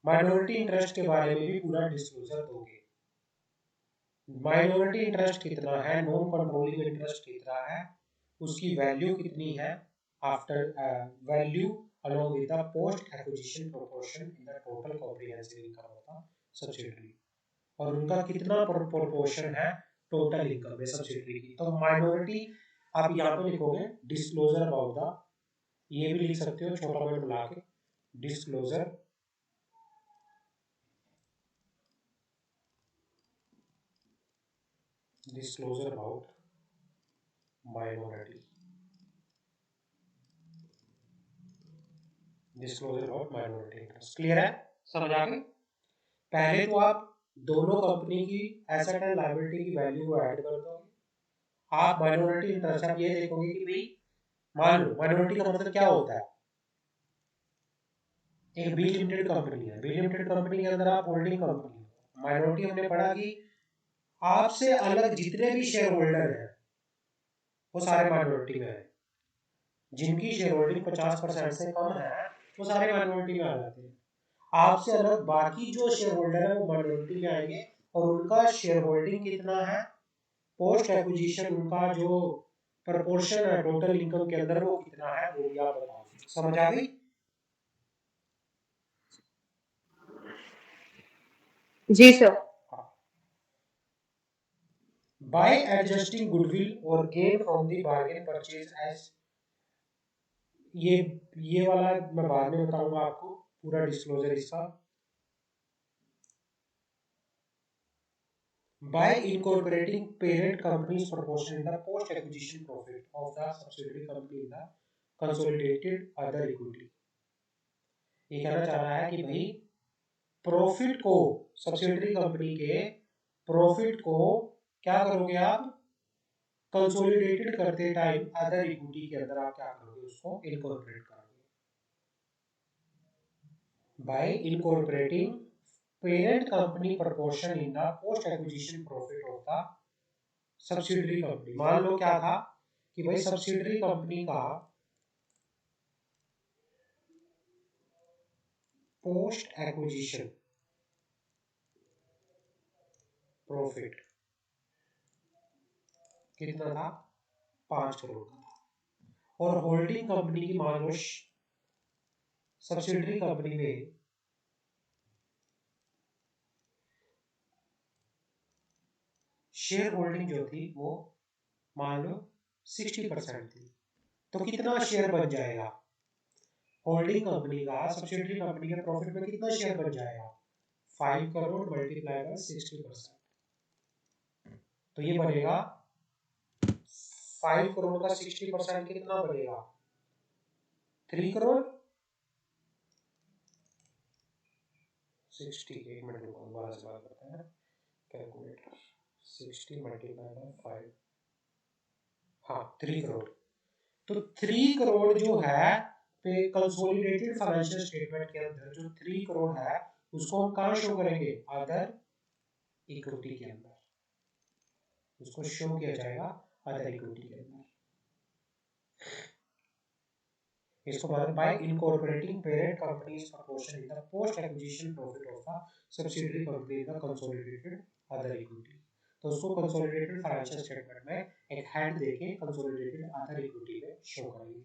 माइनॉरिटी इंटरेस्ट के बारे में भी पूरा डिस्क्लोजर दोगे। माइनॉरिटी इंटरेस्ट कितना है, नॉन कंट्रोलिंग इंटरेस्ट कितना है, उसकी वैल्यू कितनी है after value along with the post acquisition proportion in the total comprehensive income of the subsidiary, और उनका कितना प्रोपोर्शन है टोटल इनकम में सब्सिडरी की। तो माइनॉरिटी आप यहाँ पे लिखोगे डिस्क्लोजर अबाउट द, ये भी लिख सकते हो छोटा वर्ड मिला के, disclosure disclosure about minority, disclosure about minority interest। Clear है? समझ आ गई? पहले तो आप दोनों कंपनी की एसेट एंड लायबिलिटी की वैल्यू को ऐड कर दोगे। आप माइनॉरिटी इंटरेस्ट आप ये देखोगे कि भाई मान लो माइनॉरिटी का मतलब क्या होता है, एक बी लिमिटेड कंपनी है, बी लिमिटेड कंपनी के अंदर आप होल्डिंग कंपनी हो। माइनॉरिटी हमने पढ़ा कि आपसे अलग जितने भी शेयर होल्डर हैं वो सारे माइनॉरिटी में है। जिनकी शेयर होल्डिंग 50% से कम है वो सारे माइनॉरिटी में आ जाते हैं। आपसे अलग बाकी जो शेयर होल्डर है वो माइनॉरिटी में आएंगे और उनका शेयर होल्डिंग कितना है पोस्ट एक्विजिशन, उनका जो प्रोपोर्शन है टोटल इनकम के अंदर वो कितना है वो भी आप बताओ। समझ आ गई? जी सर। बाय एडजस्टिंग गुडविल और gain from the bargain purchase as, ये वाला मैं बाद में बताऊंगा आपको पूरा डिस्क्लोजर इसका। by incorporating parent company's proportion in the post acquisition profit of the subsidiary company in the consolidated other equity। ये कहना चाह रहा है कि भाई प्रॉफिट को, सब्सिडरी कंपनी के प्रॉफिट को क्या करोगे आप, कंसोलिडेटेड करते टाइम अदर इक्विटी के अंदर आप क्या करोगे, उसको इनकॉर्पोरेट करोगे। Bye incorporating parent company proportion in the post acquisition profit of the subsidiary company. मान लो क्या था कि भाई सब्सिडरी कंपनी का पोस्ट एक्विजिशन प्रॉफिट कितना था, 5 करोड़ का था, और होल्डिंग कंपनी की मान लो सब्सिडरी कंपनी में शेयर होल्डिंग जो थी वो मान लो 60% थी, तो कितना शेयर बन जाएगा होल्डिंग कंपनी का, सब्सिडरी कंपनी के प्रॉफिट में कितना शेयर बन जाएगा, 5 करोड़ मल्टीप्लाई बाय 60%, तो ये बनेगा 5 करोड़ का 60% कितना बनेगा, 3 करोड़ 60, एक मिनट रुको दोबारा से बात करते हैं, कैलकुलेटर 60 मल्टीप्लाई बाय 5, हाँ 3 करोड़। तो 3 करोड़ जो है पे कंसोलिडेटेड फाइनेंशियल स्टेटमेंट के अंदर जो 3 करोड़ है उसको हम कहाँ शो करेंगे, अदर इक्विटी के अंदर, उसको शो किया जाएगा अदर इक्विटी के अंदर। इसको by incorporating parent companies proportion in the post acquisition profit of the subsidiary company in the consolidated other equity, तो उसको कंसोलिडेटेड फाइनेंशियल स्टेटमेंट में एक हेड देके कंसोलिडेटेड अदर इक्विटी में शो करेंगे।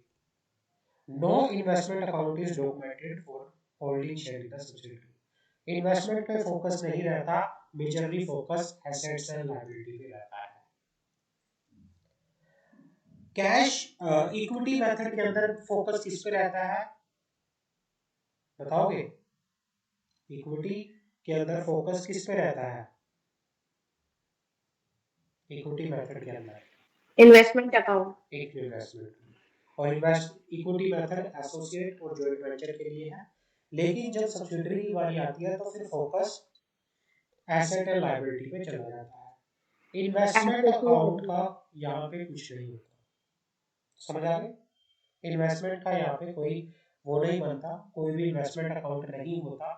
No investment account is documented for holding share in the subsidiary. Investment पे focus नहीं रहता, majorly focus assets and liability पे रहता है। कैश इक्विटी मेथड के अंदर फोकस किस पे रहता है, बताओगे, इक्विटी के अंदर फोकस किस पे रहता है, इक्विटी मेथड के अंदर इन्वेस्टमेंट अकाउंट, एक इन्वेस्टमेंट, और इन्वेस्ट इक्विटी मेथड एसोसिएट और जॉइंट वेंचर के लिए है, लेकिन जब सब्सिडरी की बारी आती है तो फिर फोकस एसेट एंड लायबिलिटी पे चला जाता है। इन्वेस्टमेंट अकाउंट का यहाँ पे कुछ नहीं होता, समझ आ गए, इन्वेस्टमेंट का यहाँ पे कोई वो नहीं बनता, कोई भी इन्वेस्टमेंट अकाउंट नहीं होता,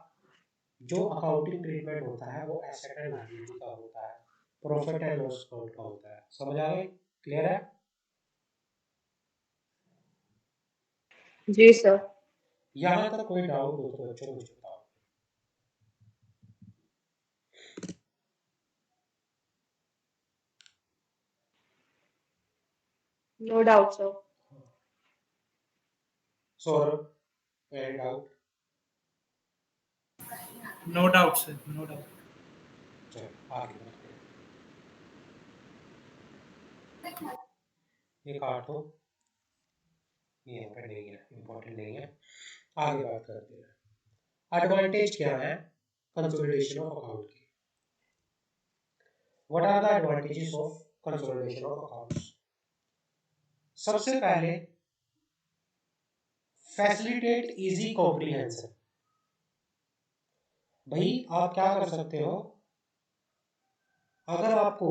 जो अकाउंटिंग ट्रीटमेंट होता है वो एसेट एंड लायबिलिटी का होता है, प्रॉफिट एंड लॉस अकाउंट का होता है, समझ आ गए, क्लियर है। जी सर। यहाँ तक कोई डाउट हो तो बच्चों मुझे बताओ। No doubt sir. Saurabh, any doubt? No doubt, sir. No doubt. चलो आगे बढ़ते हैं, ये काट दो, ये यहाँ पे नहीं है, इम्पोर्टेंट नहीं है, आगे बात करते हैं। एडवांटेज क्या है कंसोलिडेशन ऑफ अकाउंट के, what are the advantages of consolidation of accounts. सबसे पहले फैसिलिटेट इजी कॉम्प्रिहेंशन। भाई आप क्या कर सकते हो, अगर आपको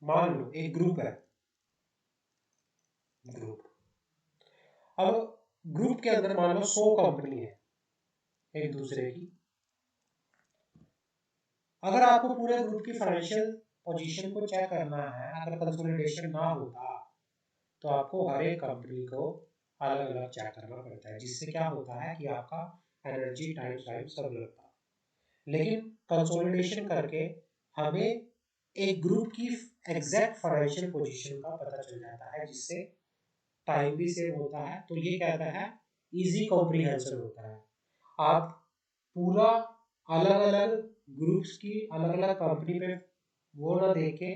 मान लो एक ग्रुप है, ग्रुप, अब ग्रुप के अंदर मान लो 100 कंपनी है एक दूसरे की, अगर आपको पूरे ग्रुप की फाइनेंशियल पोजीशन को चेक करना है, अगर कंसोलिडेशन ना होता तो आपको हर एक कंपनी को अलग अलग चेक करना पड़ता है, जिससे क्या होता है कि आपका एनर्जी टाइम सब लगता है। लेकिन कंसोलिडेशन करके हमें एक ग्रुप की एग्जैक्ट फाइनेंशियल पोजीशन का पता चल जाता है, जिससे टाइम भी सेव होता है, तो ये कहता है इजी कॉम्प्रिहेंशन होता है। आप पूरा अलग अलग ग्रुप्स की अलग अलग कंपनी पे वो ना देख के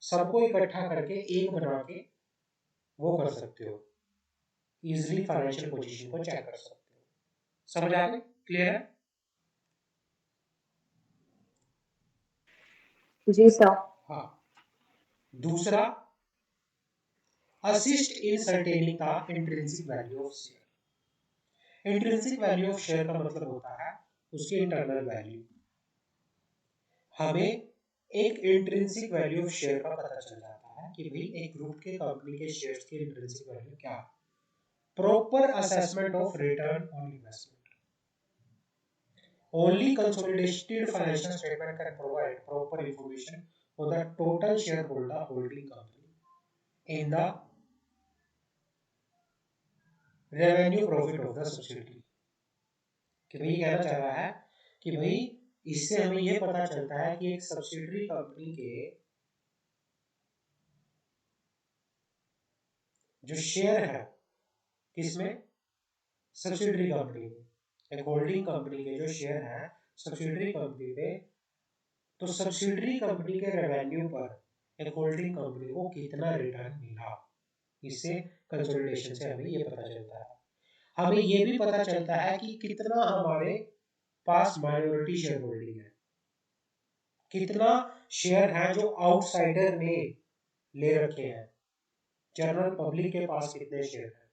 सबको इकट्ठा करके एक बना के वो कर सकते हो, इजीली फाइनेंशियल पोजीशन को चेक कर सकते हो, समझ आ गई, क्लियर है। जी सर। हाँ, दूसरा assist in ascertaining the intrinsic value of share. Intrinsic value of share का मतलब होता है उसकी इंटरनल वैल्यू। हमें एक इंट्रिंसिक वैल्यू ऑफ शेयर का पता चल जाता है कि भाई एक ग्रुप के कंपनी के शेयर्स की इंट्रिंसिक वैल्यू क्या है। Proper assessment of return on investment. Only consolidated financial statement can provide proper information on the total shareholder holding company in the revenue profit of the subsidiary। कि भाई कहना चाह रहा है कि भाई इससे हमें ये पता चलता है कि एक सब्सिडरी कंपनी के जो शेयर है किसमें, सब्सिडरी कंपनी में, एक होल्डिंग कंपनी के जो शेयर है सब्सिडरी कंपनी पे, तो सब्सिडरी कंपनी के रेवेन्यू पर एक होल्डिंग कंपनी को कितना रिटर्न मिला, इससे कंसोलिडेशन से हमें ये पता चलता है। हमें ये भी पता चलता है कि कितना हमारे पास माइनॉरिटी शेयर होल्डिंग है, कितना शेयर है जो आउटसाइडर ने ले रखे हैं, जनरल पब्लिक के पास कितने शेयर हैं,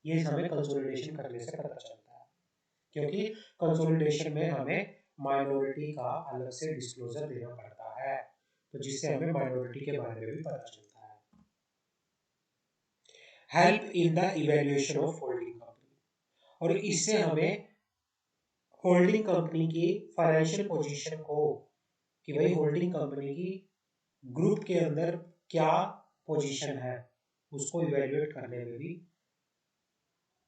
ये हमें कंसोलिडेशन करने से पता चलता है। क्योंकि कंसोलिडेशन में हमें माइनॉरिटी का अलग से डिस्क्लोजर देना पड़ता है, तो जिससे हमें माइनॉरिटी के बारे में भी पता चलता है। Help in the evaluation of holding company, और इससे हमें होल्डिंग कंपनी की फाइनेंशियल पोजीशन को, कि भाई होल्डिंग कंपनी की ग्रुप के अंदर क्या पोजीशन है, उसको इवैल्यूएट करने में भी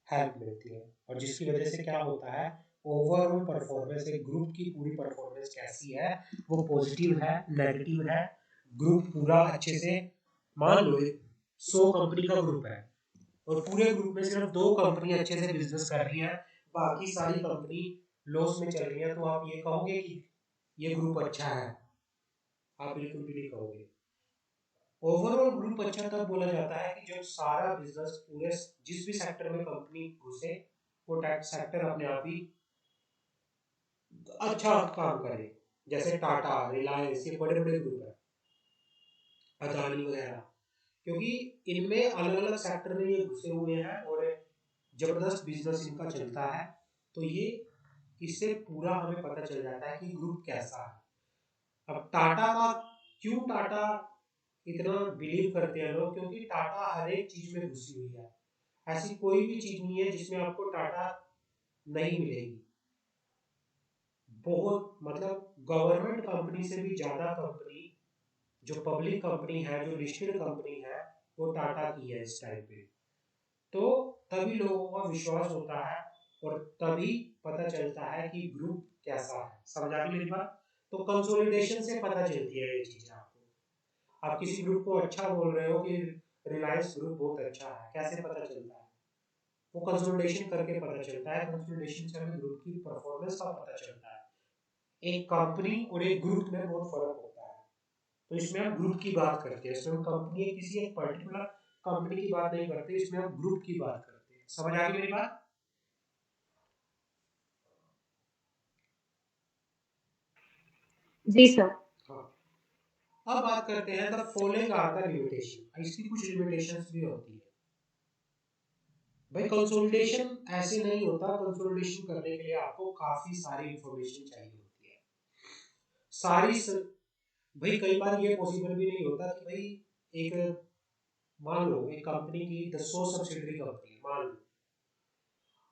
हेल्प मिलती है। और जिसकी वजह से क्या होता है, ओवरऑल परफॉर्मेंस, एक ग्रुप की पूरी परफॉर्मेंस कैसी है, वो पॉजिटिव है, नेगेटिव है, ग्रुप पूरा अच्छे से, मान लो 100 कंपनी का ग्रुप है और पूरे ग्रुप में सिर्फ 2 कंपनी अच्छे से बिजनेस कर रही है, बाकी सारी कंपनी लॉस में चल रही है, तो आप ये कहोगे कि ये ग्रुप अच्छा है? आप बिल्कुल भी नहीं कहोगे। ओवरऑल ग्रुप अच्छा तब बोला जाता है कि जब सारा बिजनेस पूरे जिस भी सेक्टर में कंपनी घुसे वो सेक्टर अपने आप ही अच्छा काम करे। जैसे टाटा, रिलायंस, ये बड़े बड़े ग्रुप है, अदानी वगैरह, क्योंकि इनमें अलग अलग सेक्टर में ये घुसे हुए हैं और जबरदस्त बिजनेस इनका चलता है, तो ये इससे पूरा हमें पता चल जाता है कि ग्रुप कैसा है। अब टाटा का क्यों टाटा इतना बिलीव करते हैं लोग, क्योंकि टाटा हर एक चीज में घुसी हुई है, ऐसी कोई भी चीज नहीं है जिसमें आपको टाटा नहीं मिलेगी। बहुत मतलब गवर्नमेंट कंपनी से भी ज्यादा कंपनी, जो पब्लिक कंपनी है, जो लिस्टेड कंपनी है, वो टाटा की है इस टाइम पे। तो तभी लोगों का विश्वास होता है और तभी पता चलता है कि ग्रुप कैसा है। समझा भी मेरी बात? तो कंसोलिडेशन से पता चलती है ये चीजें आपको। आप किसी ग्रुप को अच्छा बोल रहे हो कि रिलायंस ग्रुप बहुत अच्छा है, कैसे पता चलता है? वो कंसोलिडेशन करके पता चलता है। कंसोलिडेशन से हमें ग्रुप की परफॉर्मेंस का पता चलता है। एक कंपनी और एक ग्रुप में बहुत फर्क होता है, तो इसमें हम ग्रुप की बात करते हैं, इसमें हम कंपनी किसी एक पर्टिकुलर कंपनी की बात नहीं करते, इसमें हम ग्रुप की बात करते हैं। समझ आ गई मेरी बात? जी सर। हाँ। अब बात करते हैं the following are the limitation. इसकी कुछ लिमिटेशंस भी होती है। भाई कंसोलिडेशन ऐसे नहीं होता, कंसोलिडेशन करने के लिए आपको काफी सारी इंफॉर्मेशन चाहिए होती है। सारी भाई कई बार ये पॉसिबल भी नहीं होता कि भाई एक, मान लो एक कंपनी की 100 सब्सिडरी कंपनी मान लो,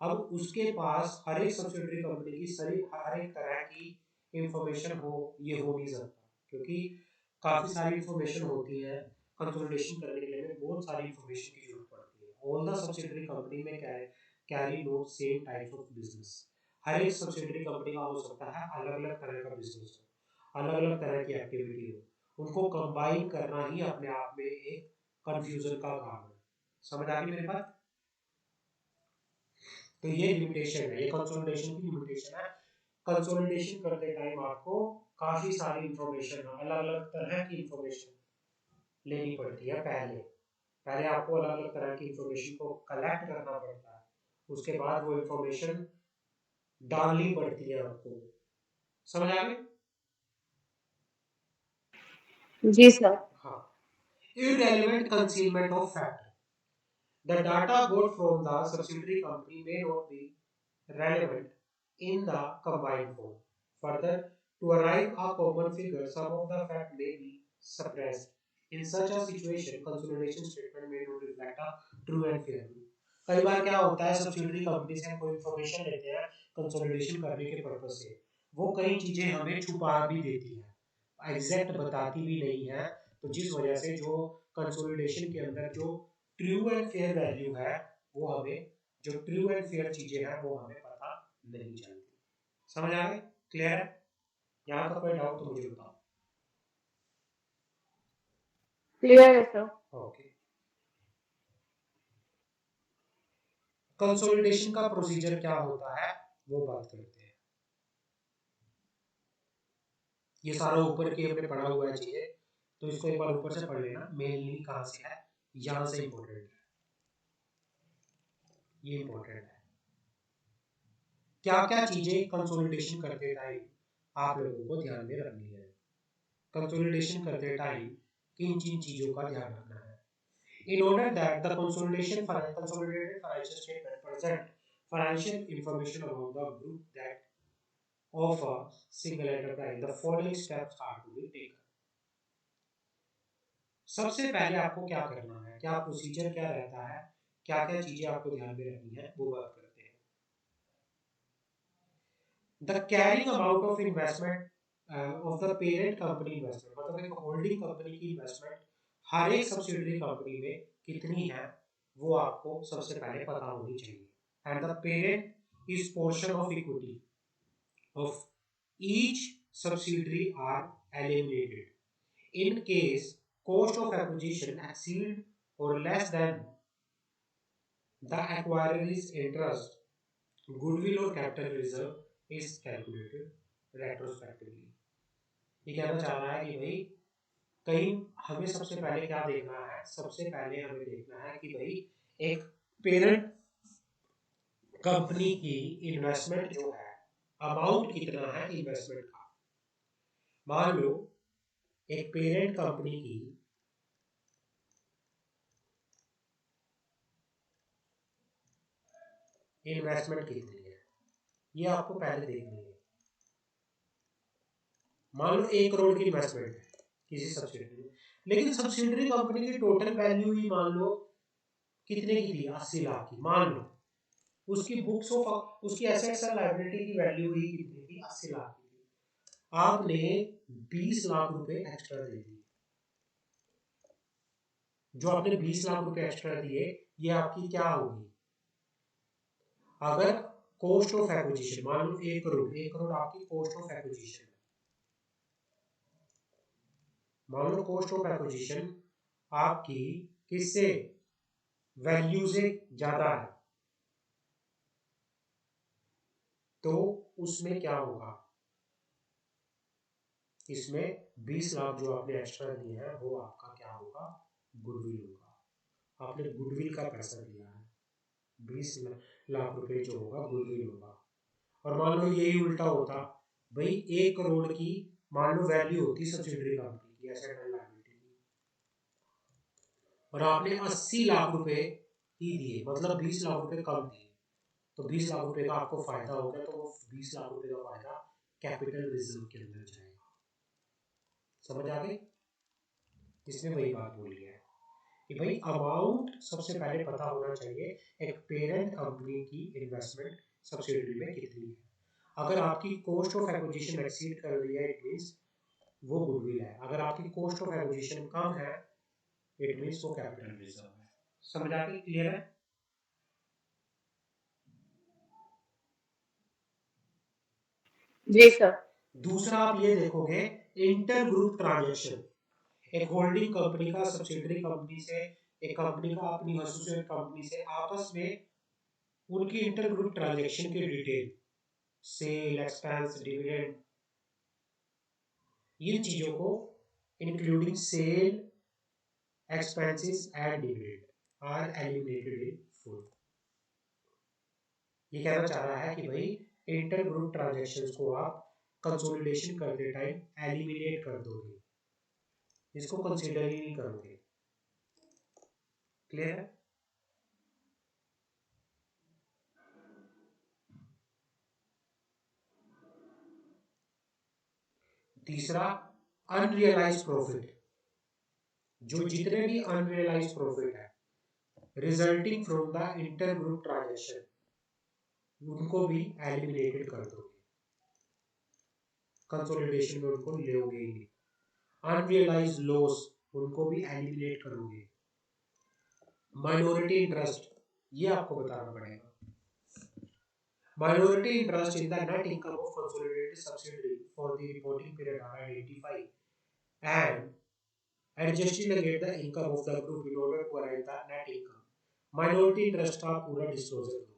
अब उसके पास हर एक सब्सिडरी कंपनी की सारी हर एक तरह की इंफॉर्मेशन हो, ये हो नहीं सकता, क्योंकि काफी सारी इंफॉर्मेशन होती है। कंसोलिडेशन करने के लिए बहुत सारी इंफॉर्मेशन की जरूरत पड़ती है। ऑल द सब्सिडरी कंपनी में carry no same types of business. हर एक सब्सिडरी कंपनी का हो सकता है अलग अलग तरह का बिजनेस हो, अलग अलग तरह की एक्टिविटी हो, उनको कंबाइन करना ही अपने आप में एक कंफ्यूजन का काम है। समझ आ गई मेरी बात? तो ये लिमिटेशन है, ये कंसोलिडेशन की लिमिटेशन है। कंसोलिडेशन करते टाइम आपको काफी सारी इंफॉर्मेशन, अलग अलग तरह की इंफॉर्मेशन लेनी पड़ती है। पहले पहले आपको अलग अलग तरह की इंफॉर्मेशन को कलेक्ट करना पड़ता है, उसके बाद वो इंफॉर्मेशन डालनी पड़ती है आपको। समझ आ गई? जी सर। हाँ। irrelevant concealment of fact, the data got from the subsidiary company may not be relevant in the combined form. Further, to arrive a common figure, some of the fact may be suppressed. In such a situation, consolidation statement may not reflect a true and fair view. कई बार क्या होता है, subsidiary company से हम कोई information लेते हैं consolidation करने के पर्पज से, वो कई चीजें हमें छुपा भी देती है, एग्जैक्ट बताती भी नहीं है, तो जिस वजह से जो कंसोलिडेशन के अंदर जो ट्रू एंड फेयर वैल्यू है, वो हमें जो ट्रू एंड फेयर चीजें हैं वो हमें पता नहीं चलती। समझ आ गई? क्लियर है? यहाँ का कोई डाउट तो मुझे बताओ। क्लियर है सर। ओके, कंसोलिडेशन का प्रोसीजर क्या होता है वो बात करते हैं। ये सारा ऊपर के हमने पढ़ा हुआ है चीजें, तो इसको एक बार ऊपर से पढ़ लेना। मेनली कहाँ से है, यहाँ से इम्पोर्टेंट है, ये इम्पोर्टेंट है। क्या क्या चीजें कंसोलिडेशन करते टाइम आप लोगों को ध्यान में रखनी है। कंसोलिडेशन करते टाइम किन किन चीजों का ध्यान रखना है। In order that the consolidated financial statement present financial information about the group that of a single enterprise, the following steps are to be taken. सबसे पहले आपको क्या करना है, क्या प्रोसीजर क्या रहता है, क्या क्या चीजें आपको ध्यान में रखनी है, वो बात करते हैं। The carrying amount of investment of the parent company investment, मतलब एक होल्डिंग कंपनी की इन्वेस्टमेंट हर एक सब्सिडरी कंपनी में कितनी है वो आपको सबसे पहले पता होनी चाहिए। And the parent is portion of equity of each subsidiary are eliminated in case cost of acquisition exceed or less than the acquirer's interest, goodwill or capital reserve is calculated retrospectively. ये कहना चाह रहा है कि भाई कहीं हमें सबसे पहले क्या देखना है, सबसे पहले हमें देखना है कि भाई एक पेरेंट कंपनी की इन्वेस्टमेंट जो है, अमाउंट कितना है इन्वेस्टमेंट का। मान लो एक पेरेंट कंपनी की इन्वेस्टमेंट कितनी है, ये आपको पहले देखनी है। मान लो 1 करोड़ की इन्वेस्टमेंट है किसी सब्सिडरी में, लेकिन सब्सिडरी कंपनी की टोटल वैल्यू ही मान लो कितने की थी, 80 लाख की। मान लो उसकी बुक्स ऑफ उसकी एसेट्स एंड लायबिलिटी की वैल्यू ही कितनी थी, 80 लाख की थी। आपने 20 लाख रुपए एक्स्ट्रा दे दिए। जो आपने 20 लाख रुपए एक्स्ट्रा दिए, ये आपकी क्या होगी, अगर कॉस्ट ऑफ एक्विजिशन मान लो 1 करोड़ आपकी कॉस्ट ऑफ एक्विजिशन, मान लो कॉस्ट ऑफ एक्विजिशन आपकी किससे वैल्यू से ज्यादा है, तो उसमें क्या होगा, इसमें 20 लाख जो आपने एक्स्ट्रा दिए हैं वो आपका क्या होगा, गुडविल होगा। आपने गुडविल का पैसा दिया है, 20 लाख रुपए जो होगा गुडविल होगा। और मान लो यही उल्टा होता, भाई 1 करोड़ की मान लो वैल्यू होती सब्सिडरी कंपनी की एसेट एंड लायबिलिटी की, और आपने 80 लाख रुपए ही दिए, मतलब 20 लाख रुपए कम दिए, तो 20 लाख रुपए का आपको फायदा हो गया, तो वो 20 लाख रुपए का फायदा कैपिटल रिजर्व के अंदर जाएगा। समझ आ गई? इसमें वही बात बोली है कि भाई अमाउंट सबसे पहले पता होना चाहिए, एक पेरेंट कंपनी की इन्वेस्टमेंट सब्सिडरी में कितनी है। अगर आपकी कॉस्ट ऑफ एक्विजिशन एक्सीड कर रही है, इट मींस वो गुडविल है। अगर आपकी कॉस्ट ऑफ एक्विजिशन कम है, इट मींस वो कैपिटल रिजर्व है। समझ आ गई? क्लियर है? जी सर। दूसरा आप ये देखोगे इंटर ग्रुप ट्रांजैक्शन, एक होल्डिंग कंपनी का सब्सिडरी कंपनी से, एक कंपनी का अपनी एसोसिएट कंपनी से आपस में उनकी इंटर ग्रुप ट्रांजैक्शन की डिटेल, सेल, एक्सपेंस, डिविडेंड, इन चीजों को including sale, expenses and dividend are eliminated in full. ये कहना चाह रहा है कि भाई इंटर ग्रुप ट्रांजैक्शंस को आप कंसोलिडेशन करते टाइम एलिमिनेट कर दोगे, इसको कंसीडर ही नहीं करोगे। क्लियर है? तीसरा अनरियलाइज प्रॉफिट, जो जितने भी अनरियलाइज प्रॉफिट है resulting from the inter group transaction, उनको भी एलिमिनेटेड कर दोगे, कंसोलिडेशन में उनको लोगे ही नहीं। अनरियलाइज लॉस, उनको भी एलिमिनेट करोगे। माइनॉरिटी इंटरेस्ट, ये आपको बताना पड़ेगा। Minority interest in the net income of consolidated subsidiary for the reporting period are identify and adjusted against the income of the group in order to arrive the net income. Minority interest का पूरा disclosure दोगे।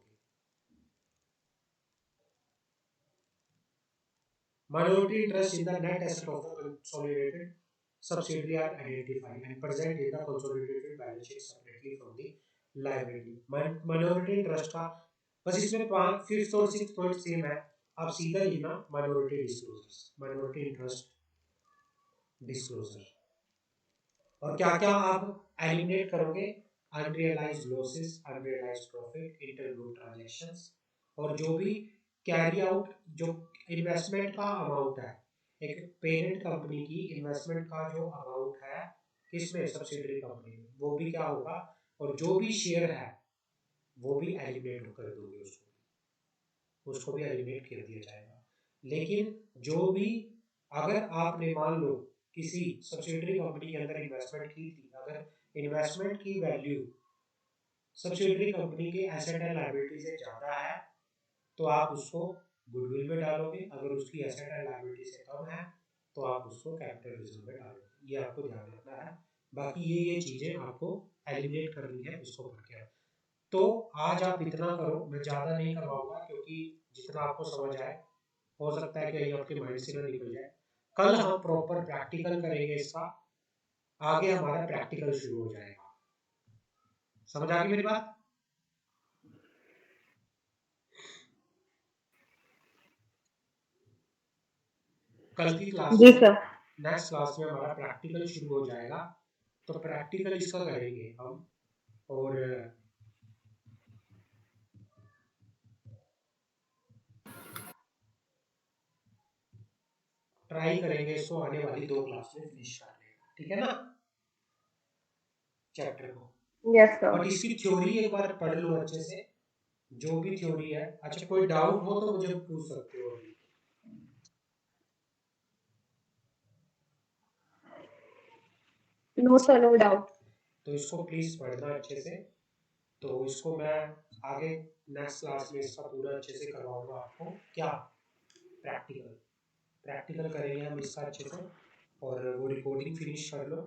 Minority interest in the net asset of the consolidated subsidiary are identified and present in the consolidated balance sheet separately from the liability. Minority interest का बस इसमें 5th और 6th point same है, आप सीधा लिखना minority disclosures, minority interest disclosure। और क्या क्या आप एलिमिनेट करोगे? Unrealised losses, unrealised profit, intergroup transactions, और जो भी कैरी आउट, जो इन्वेस्टमेंट का अमाउंट है, एक पेरेंट कंपनी की इन्वेस्टमेंट का जो अमाउंट है किसमें, सब्सिडियरी कंपनी में, वो भी क्या होगा, और जो भी शेयर है वो भी एलिमिनेट कर दोगे, उसको भी एलिमिनेट कर दिया जाएगा। लेकिन जो भी, अगर आपने मान लो किसी सब्सिडियरी कंपनी के अंदर इन्वेस्टमेंट की थी, अगर इन्वेस्टमेंट की वैल्यू सब्सिडियरी कंपनी के एसेट एंड लायबिलिटी से ज़्यादा है तो आप उसको गुडविल में डालोगे, अगर उसकी एसेट एंड लायबिलिटी से कम है तो आप उसको कैपिटल रिजर्व में डालोगे। ये आपको ध्यान रखना है। बाकी ये चीज़ें आपको एलिमिनेट करनी है, इसको पढ़ के। तो आज आप इतना करो, मैं ज़्यादा नहीं करवाऊंगा क्योंकि जितना आपको समझ आए, हो सकता है कि ये आपके माइंड से ना निकल जाए। कल हम प्रॉपर प्रैक्टिकल करेंगे इसका, आगे हमारा प्रैक्टिकल शुरू हो जाएगा। समझ आ गई मेरी बात? कल की क्लास जी सर। नेक्स्ट क्लास में हमारा प्रैक्टिकल शुरू हो जाएगा, तो प्रैक्टिकल इसका करेंगे हम, और ट्राई करेंगे इसको आने वाली 2 क्लास में फिनिश करने का, ठीक है ना, चैप्टर को। Yes sir. बट इसकी थ्योरी एक बार पढ़ लो अच्छे से, जो भी थ्योरी है। अच्छा, कोई डाउट हो तो मुझे पूछ सकते हो अभी। No sir, no doubt. तो इसको प्लीज पढ़ना अच्छे से। तो इसको मैं आगे नेक्स्ट क्लास में इसका पूरा अच्छे से करवाऊंगा आपको। क्या प्रैक्टिकल, प्रैक्टिकल करेंगे हम इसका अच्छे से, और वो रिकॉर्डिंग फिनिश कर लो।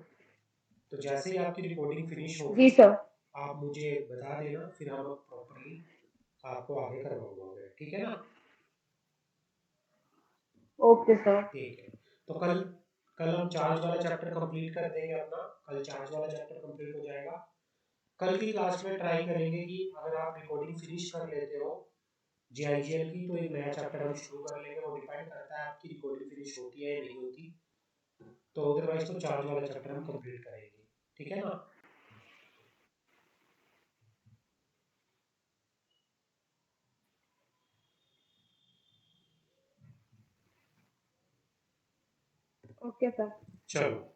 तो जैसे ही आपकी रिकॉर्डिंग फिनिश होगी जी सर। आप मुझे बता देना, फिर हम प्रॉपर्ली आपको आगे करवाऊंगा, ठीक है ना? Okay sir. ठीक है। तो कल कल हम चार्ज वाला चैप्टर कंप्लीट कर देंगे अपना, कल चार्ज वाला चैप्टर कंप्लीट हो जाएगा। कल की क्लास में ट्राई करेंगे कि अगर आप रिकॉर्डिंग फिनिश कर लेते हो जीआईजीएल की, तो एक नया चैप्टर हम शुरू कर लेंगे। वो डिपेंड करता है आपकी रिकॉर्डिंग फिनिश होती है या नहीं होती, तो अदरवाइज तो चार्ज वाला चैप्टर हम कंप्लीट करेंगे, ठीक है ना? Okay sir. चलो।